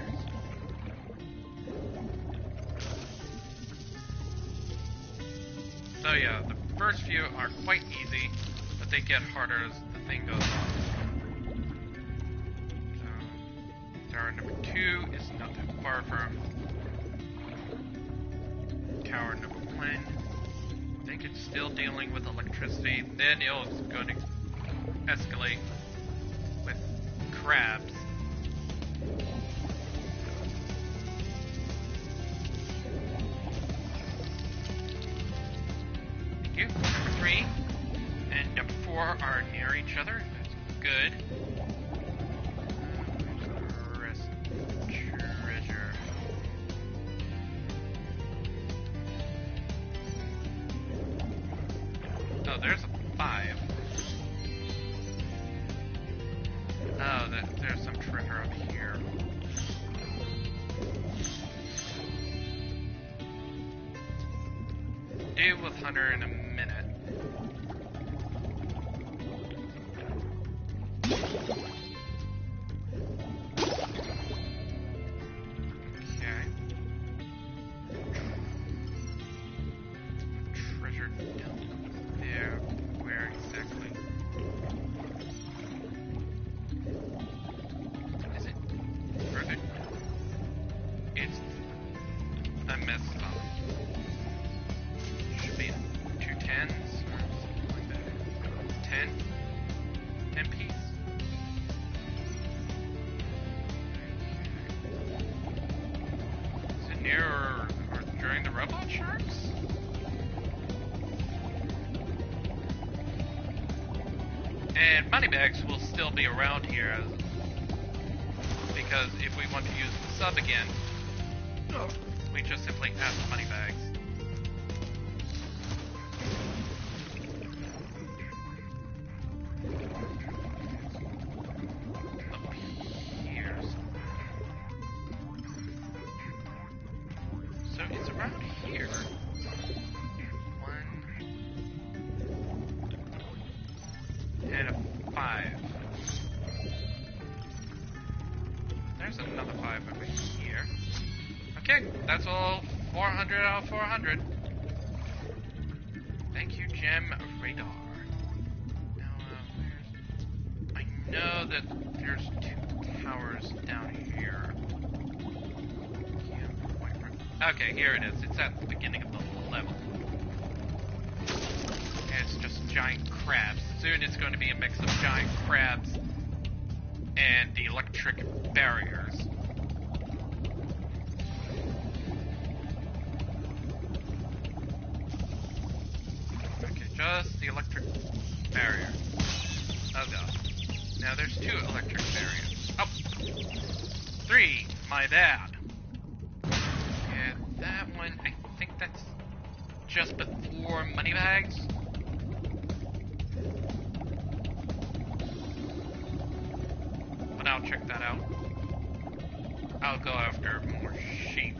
So yeah, the first few are quite easy, but they get harder as the thing goes on. So, tower number 2 is not too far from tower number 1. I think it's still dealing with electricity. Then it's going to escalate with crabs. Thank you. Number 3 and number 4 are near each other. That's good. Rest treasure. Oh, there's a 5. Oh, there's some treasure up here. Deal with Hunter in a minute. Okay. Treasure down there. Where exactly? Is it further? It's... I messed up. Should be 2 10s or something like that. 10 piece. Is it near or during the robot sharks? And moneybags will still be around here because if we want to use the sub again, we just simply ask moneybags. Up here. So it's around here. 1 and a 5. There's another 5 over here. Okay, that's all 400 out of 400. Thank you, Gem Radar. Now, I know that there's 2 towers down here. Can't quite okay, here it is. It's at the beginning of the level. And it's just giant crabs. Soon it's going to be a mix of giant crabs and the electric barriers. Okay, just the electric barrier. That now there's 2 electric barriers. Oh! 3! My bad. And that one, I think that's just before Moneybags. But I'll check that out. I'll go after more sheep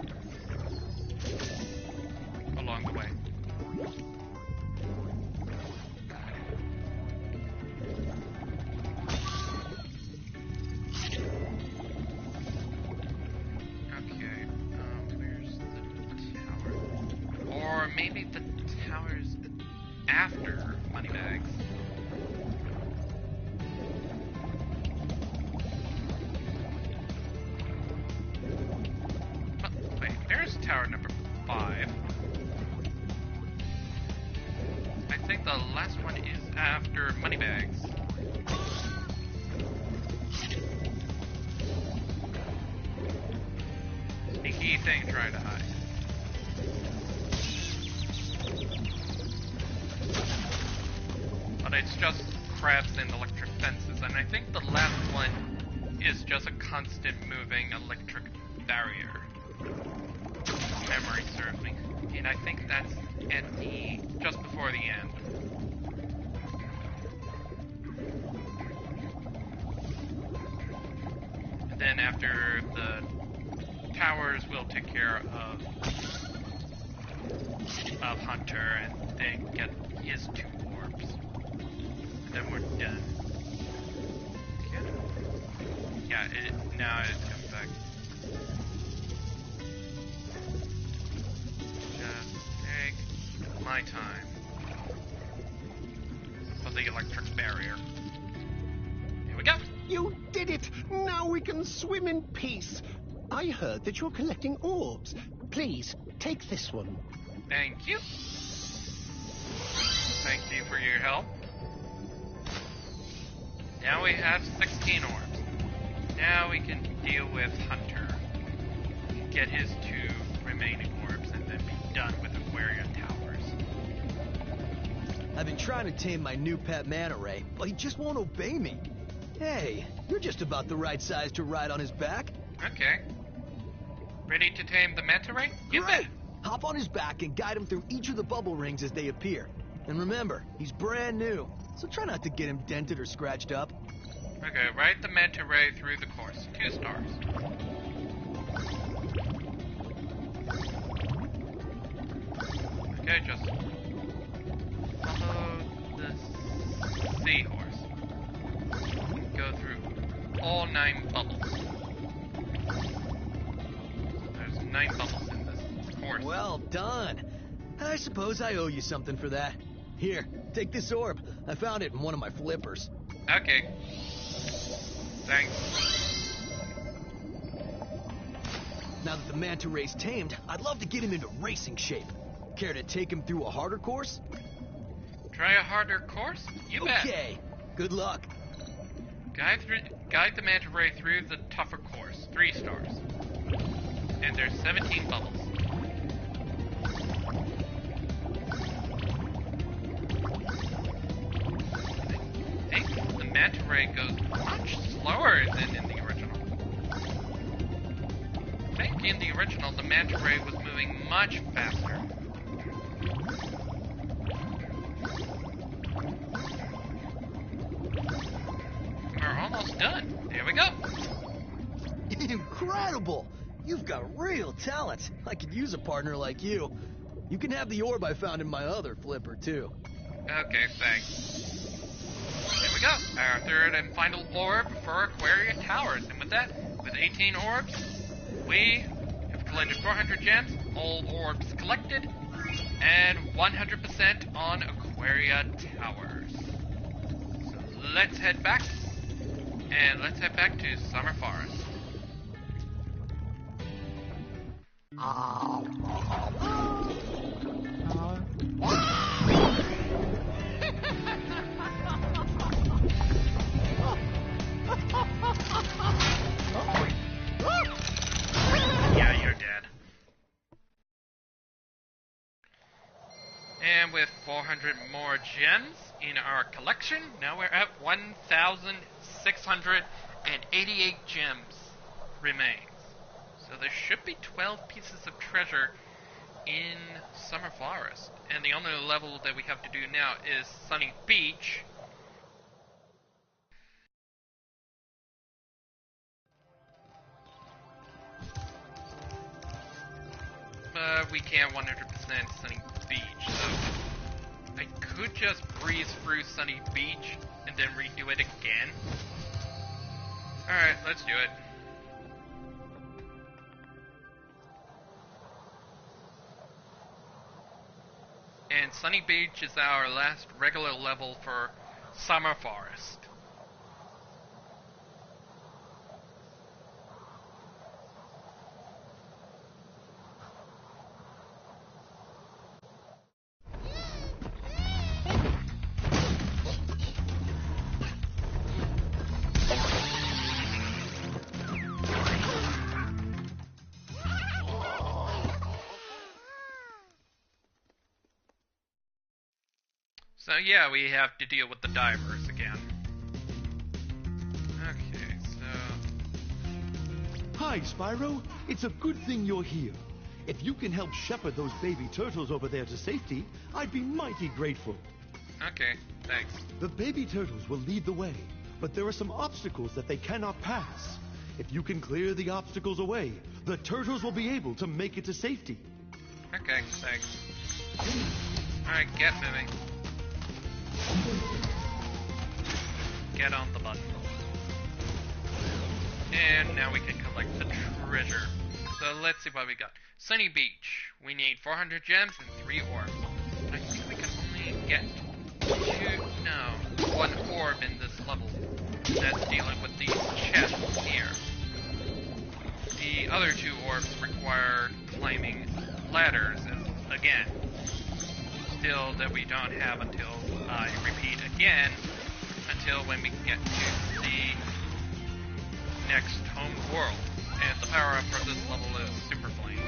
along the way. Okay, where's the tower? Or maybe the tower's after Moneybags. There's tower number 5. I think the last one is after Moneybags. Sneaky thing trying to hide. But it's just crabs and electric fences, and I think the last one is just a constant moving electric barrier. Memory serves me, and I think that's at just before the end. And then after the towers, we'll take care of Hunter and then get his 2 orbs. And then we're done. Yeah, now it comes back. My time for the electric barrier. Here we go. You did it! Now we can swim in peace. I heard that you're collecting orbs. Please, take this one. Thank you. Thank you for your help. Now we have 16 orbs. Now we can deal with Hunter. Get his 2 remaining orbs and then be done with Aquaria Towers. I've been trying to tame my new pet manta ray, but he just won't obey me. Hey, you're just about the right size to ride on his back. Okay. Ready to tame the manta ray? Great! Hop on his back and guide him through each of the bubble rings as they appear. And remember, he's brand new, so try not to get him dented or scratched up. Okay, ride the manta ray through the course. 2 stars. Okay, just follow the seahorse. Go through all 9 bubbles. There's 9 bubbles in this course. Well done. I suppose I owe you something for that. Here, take this orb. I found it in one of my flippers. Okay. Thanks. Now that the manta ray's tamed, I'd love to get him into racing shape. Care to take him through a harder course? Try a harder course? You bet. Okay. Good luck. Guide the manta ray through the tougher course. 3 stars. And there's 17 bubbles. I think the manta ray goes much slower than in the original. I think in the original the manta ray was moving much faster. We're almost done. There we go. Incredible! You've got real talent. I could use a partner like you. You can have the orb I found in my other flipper, too. Okay, thanks. There we go. Our 3rd and final orb for Aquaria Towers. And with that, with 18 orbs, we have collected 400 gems, all orbs collected, and 100% on Aquaria Towers. So let's head back. And let's head back to Summer Forest. Yeah, you're dead. And with 400 more gems in our collection, now we're at 1,688 gems remains. So there should be 12 pieces of treasure in Summer Forest. And the only level that we have to do now is Sunny Beach. But we can't 100% Sunny Beach, so I could just breeze through Sunny Beach and then redo it again. Alright, let's do it. And Sunny Beach is our last regular level for Summer Forest. So yeah, we have to deal with the divers again. Okay, so... Hi, Spyro. It's a good thing you're here. If you can help shepherd those baby turtles over there to safety, I'd be mighty grateful. Okay, thanks. The baby turtles will lead the way, but there are some obstacles that they cannot pass. If you can clear the obstacles away, the turtles will be able to make it to safety. Okay, thanks. Alright, get moving. Get on the button. And now we can collect the treasure. So let's see what we got. Sunny Beach. We need 400 gems and 3 orbs. I think we can only get 1 orb in this level. That's dealing with these chests here. The other 2 orbs require climbing ladders again. Still that we don't have until I repeat again, until when we get to the next home world. And the power up for this level is Super Flame.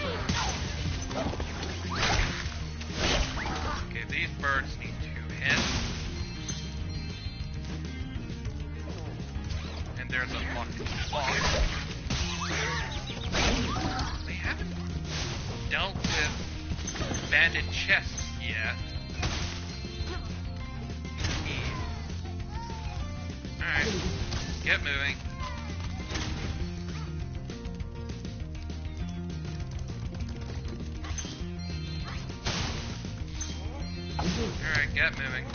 Okay, these birds need 2 heads. And there's a locked box. They haven't dealt with banded chests yet. Alright, get moving. Alright, get moving.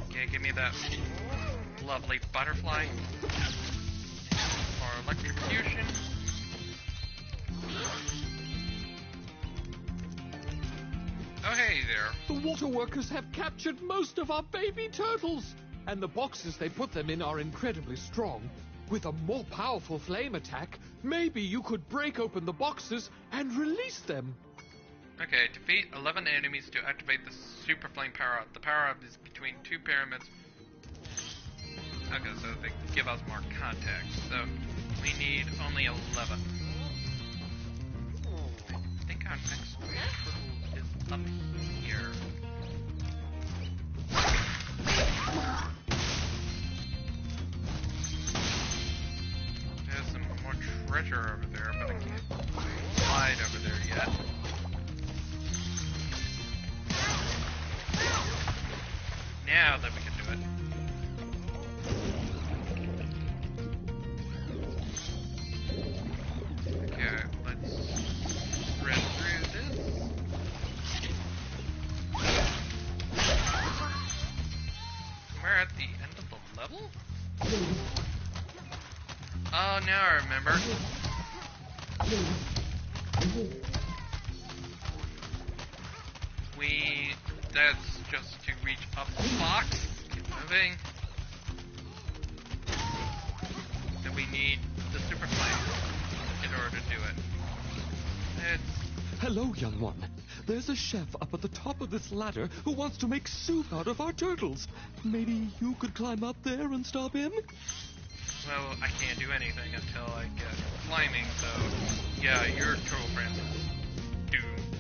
Okay, give me that lovely butterfly. Or electrocution. Oh hey there. The water workers have captured most of our baby turtles, and the boxes they put them in are incredibly strong. With a more powerful flame attack, maybe you could break open the boxes and release them. Okay, defeat 11 enemies to activate the Super Flame power-up. The power-up is between 2 pyramids. Okay, so they give us more context. So we need only 11. I think our next turtle is up here. There's some more treasure over there, but I can't slide over there yet. Now that we can do it. Okay, let's thread through this. We're at the end of the level? Oh, now I remember. That's just to reach up the box. Keep moving. Then we need the Super Flame in order to do it. Hello, young one. there's a chef up at the top of this ladder who wants to make soup out of our turtles. Maybe you could climb up there and stop him? Well, I can't do anything until I get climbing, so yeah, your turtle friends is doomed.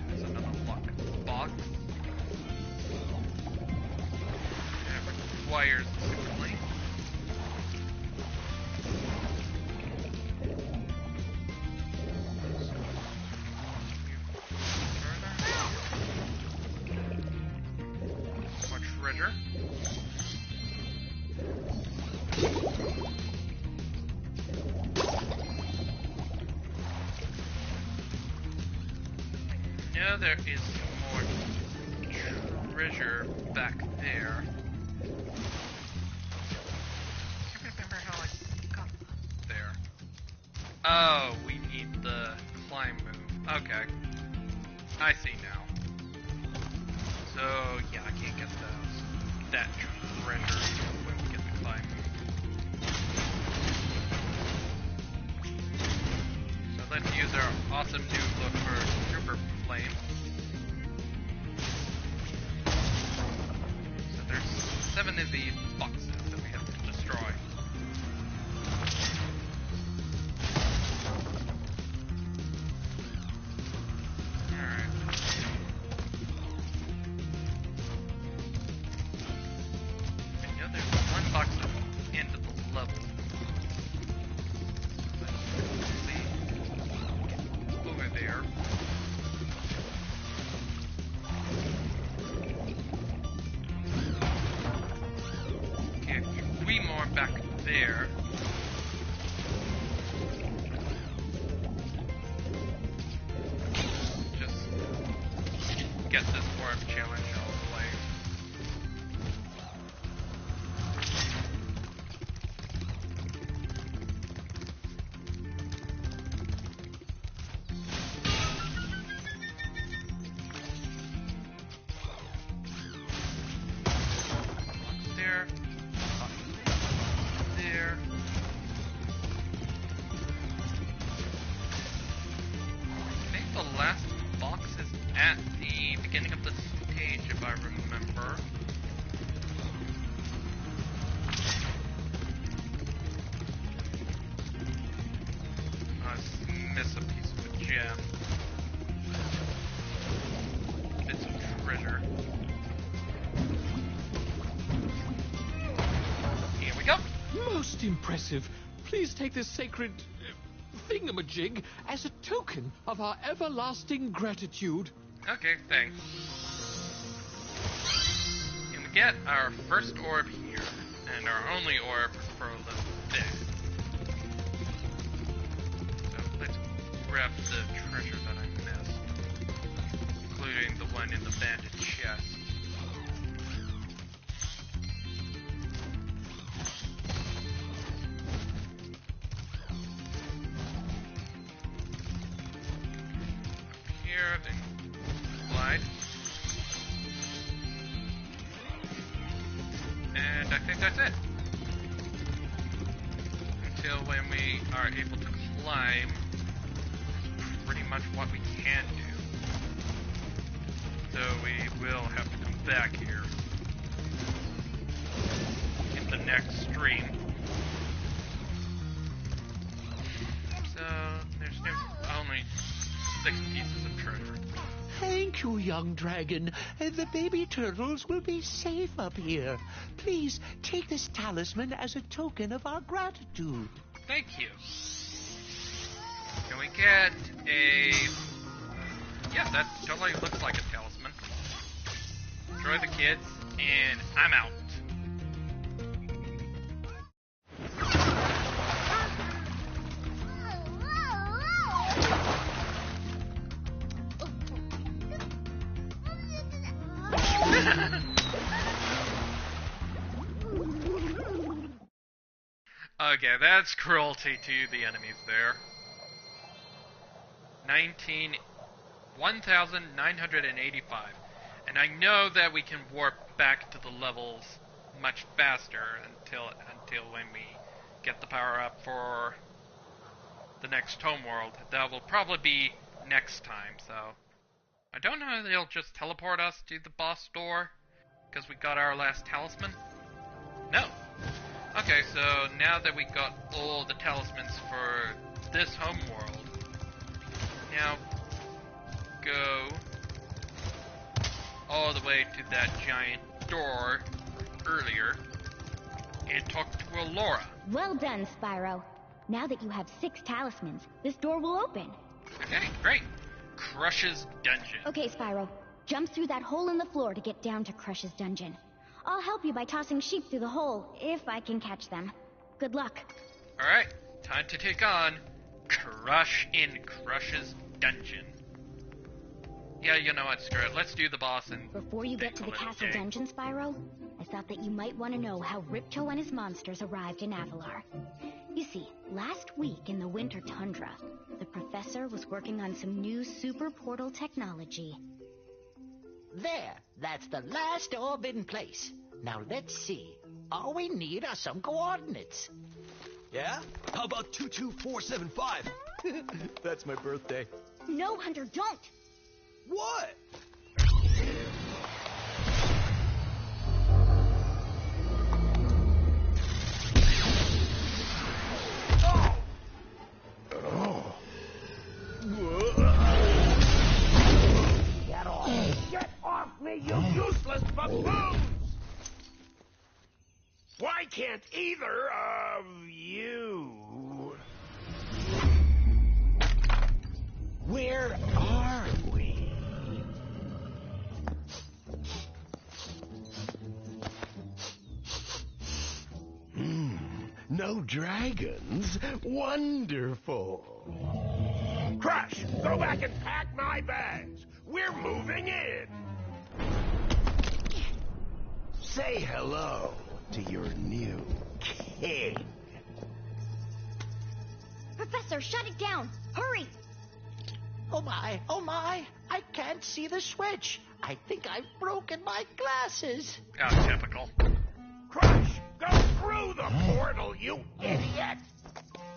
There's another lock box. That requires discipline. More treasure. I know there is more treasure back there. I can't remember how I got there. Oh, we need the climb move. Okay. I see now. So, yeah, I can't get that treasure when we get the climb move. So let's use our awesome new look for Trooper Flame. So there's 7 of these boxes that we have to destroy. Alright. I know there's one box at the end of the level. Over there. Okay, 3 more back there. Just get this orb challenge out of the way. There. There. I think the last box is at the beginning of the stage, if I remember. I miss a piece of a gem. Bits of treasure. Here we go. Most impressive. Please take this sacred thingamajig as a token of our everlasting gratitude. Okay, thanks. And we get our first orb here, and our only orb for a little bit. So let's grab the treasure that I missed, including the one in the banded chest. Here, then slide. And I think that's it. Until when we are able to climb, pretty much what we can do. So we will have to come back here in the next stream. So there's only 6 pieces of treasure. Thank you, young dragon. The baby turtles will be safe up here. Please take this talisman as a token of our gratitude. Thank you. Can we get a... Yeah, that totally looks like a talisman. Destroy the kids, and I'm out. Okay, that's cruelty to the enemies there. 1,985. And I know that we can warp back to the levels much faster until when we get the power up for the next homeworld. That will probably be next time, so I don't know if they'll just teleport us to the boss door, because we got our last talisman. No. Okay, so now that we got all the talismans for this home world, now go all the way to that giant door earlier and talk to Allura. Well done, Spyro. Now that you have 6 talismans, this door will open. Okay, great. Crush's dungeon. Okay, Spyro. Jump through that hole in the floor to get down to Crush's dungeon. I'll help you by tossing sheep through the hole, if I can catch them. Good luck. Alright, time to take on Crush in Crush's dungeon. Yeah, you know what, screw it. Let's do the boss and... Before you get to the castle dungeon, Spyro, I thought that you might want to know how Ripto and his monsters arrived in Avalar. You see, last week in the winter tundra, the professor was working on some new super portal technology. There, that's the last orb in place. Now let's see. All we need are some coordinates. Yeah? How about 22475? That's my birthday. No, Hunter, don't! What? Get off me, you useless buffoons! Why can't either of you... Where are we? No dragons? Wonderful. Crush, go back and pack my bags. We're moving in. Say hello to your new king. Professor, shut it down! Hurry! Oh my, I can't see the switch. I think I've broken my glasses. Oh, typical. Crush, go through the portal, you idiot!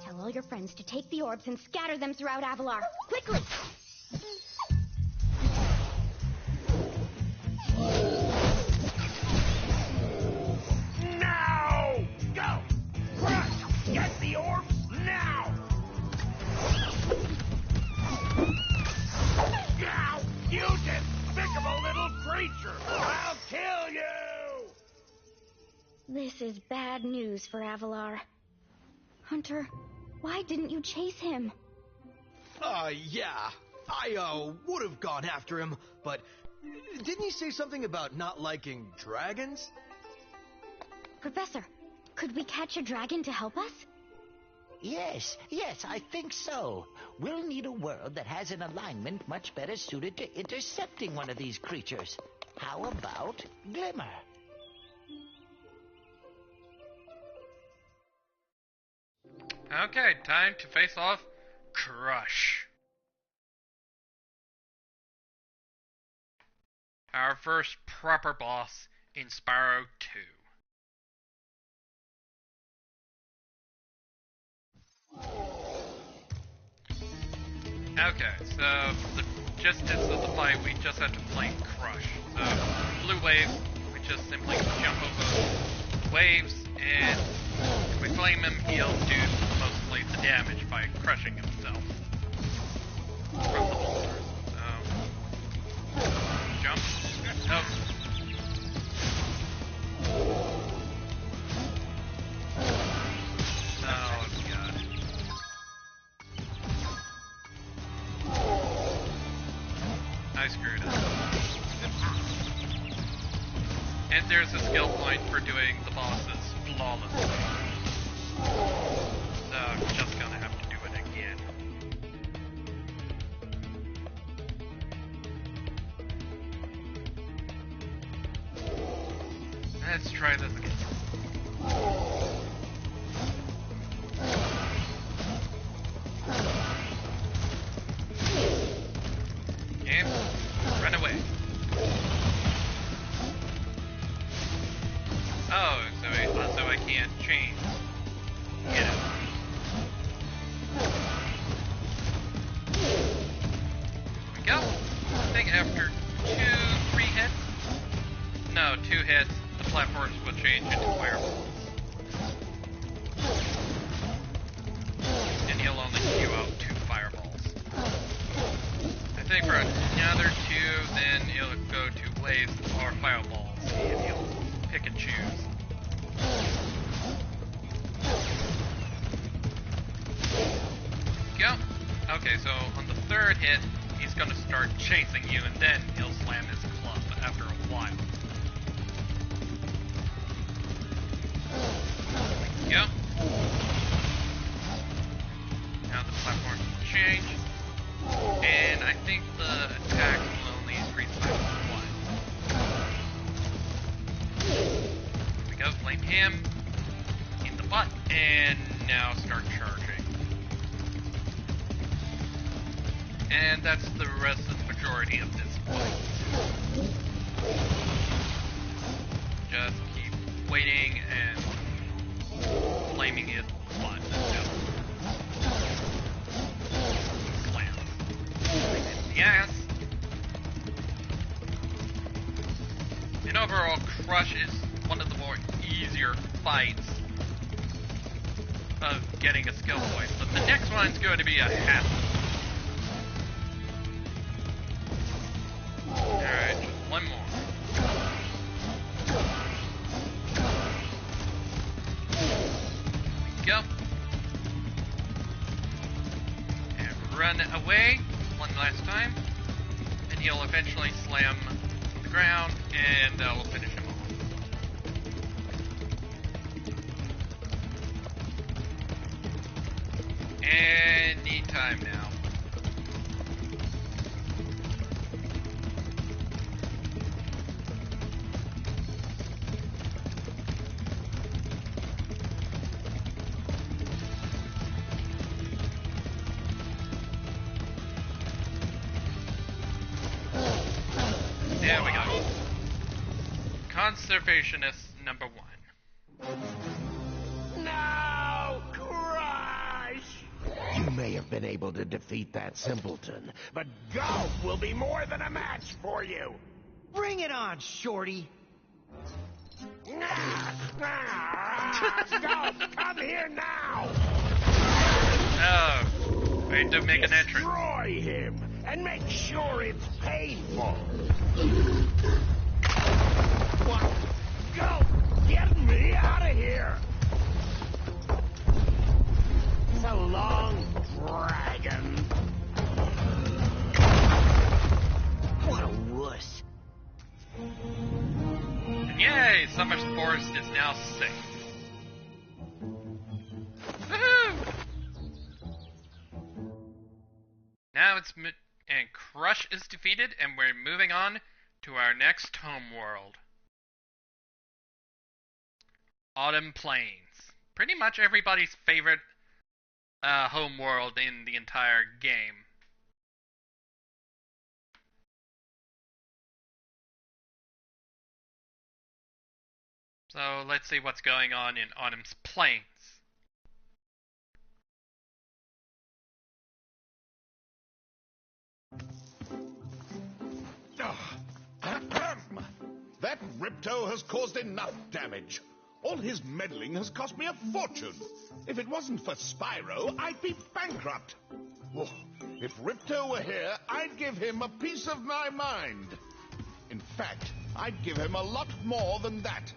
Tell all your friends to take the orbs and scatter them throughout Avalar. Quickly! Now! Go! Crush! Get the orbs now! Now! You despicable little creature! I'll kill you! This is bad news for Avalar. Hunter, why didn't you chase him? Yeah. I, would have gone after him, but didn't he say something about not liking dragons? Professor, could we catch a dragon to help us? Yes, I think so. We'll need a world that has an alignment much better suited to intercepting one of these creatures. How about Glimmer? Okay, time to face off Crush. Our first proper boss in Spyro 2. Okay, so the gist of the fight, we just had to flank Crush. So, blue wave, we just simply jump over waves, and if we flame him, he'll do mostly the damage by crushing himself from the boulders. So, jump. Nope. Oh, God. I screwed up. And there's a skill point for doing the bosses flawlessly. So I'm just gonna have to do it again. Let's try this again. And run away. Oh, so I can't change. Get it. There we go. Big after 3 hits, no, 2 hits, the platforms will change into fireballs. And he'll only spew out 2 fireballs. I think for another 2, then he'll go to waves or fireballs, and he'll pick and choose. Go. Okay, so on the 3rd hit, he's gonna start chasing you, and then he'll slam his club after a while. Go. Now the platforms will change, and I think the attack will only increase by 1. Here we go, flame him in the butt, and now start charging. And that's the rest of the majority of this fight. Just keep waiting and flaming his butt until slam. In the ass. And overall, Crush is one of the more easier fights of getting a skill point, but the next one's going to be a hassle. Alright, just one more. Go. And run away one last time. And he'll eventually slam to the ground, and we'll finish him off. Anytime now. There we go. Conservationist number 1. No, Crush! You may have been able to defeat that simpleton, but Golf will be more than a match for you. Bring it on, Shorty. Golf, come here now! Oh, wait to make an entrance. Destroy him, and make sure it's painful. What? Go! Get me out of here! So long, dragon. What a wuss. And yay! Summer Forest is now safe. Woohoo! Now and Crush is defeated, and we're moving on to our next homeworld. Autumn Plains. Pretty much everybody's favorite homeworld in the entire game. So let's see what's going on in Autumn's Plains. That Ripto has caused enough damage. All his meddling has cost me a fortune. If it wasn't for Spyro, I'd be bankrupt. Oh, if Ripto were here, I'd give him a piece of my mind. In fact, I'd give him a lot more than that.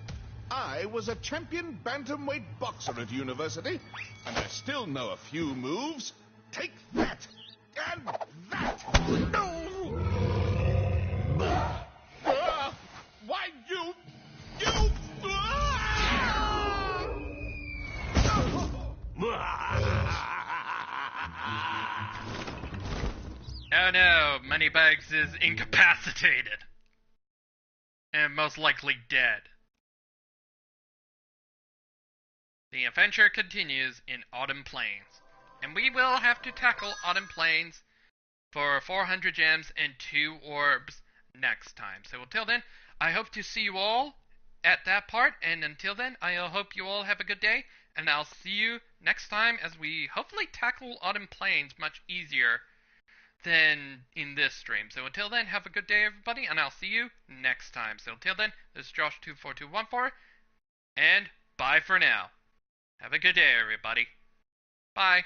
I was a champion bantamweight boxer at university, and I still know a few moves. Take that, and that. No! Why, you... Oh no, Moneybags is incapacitated. And most likely dead. The adventure continues in Autumn Plains, and we will have to tackle Autumn Plains for 400 gems and 2 orbs next time. So until then, I hope to see you all at that part, and until then, I hope you all have a good day, and I'll see you next time as we hopefully tackle Autumn Plains much easier than in this stream. So until then, have a good day, everybody, and I'll see you next time. So until then, this is Josh24214, and bye for now. Have a good day, everybody. Bye.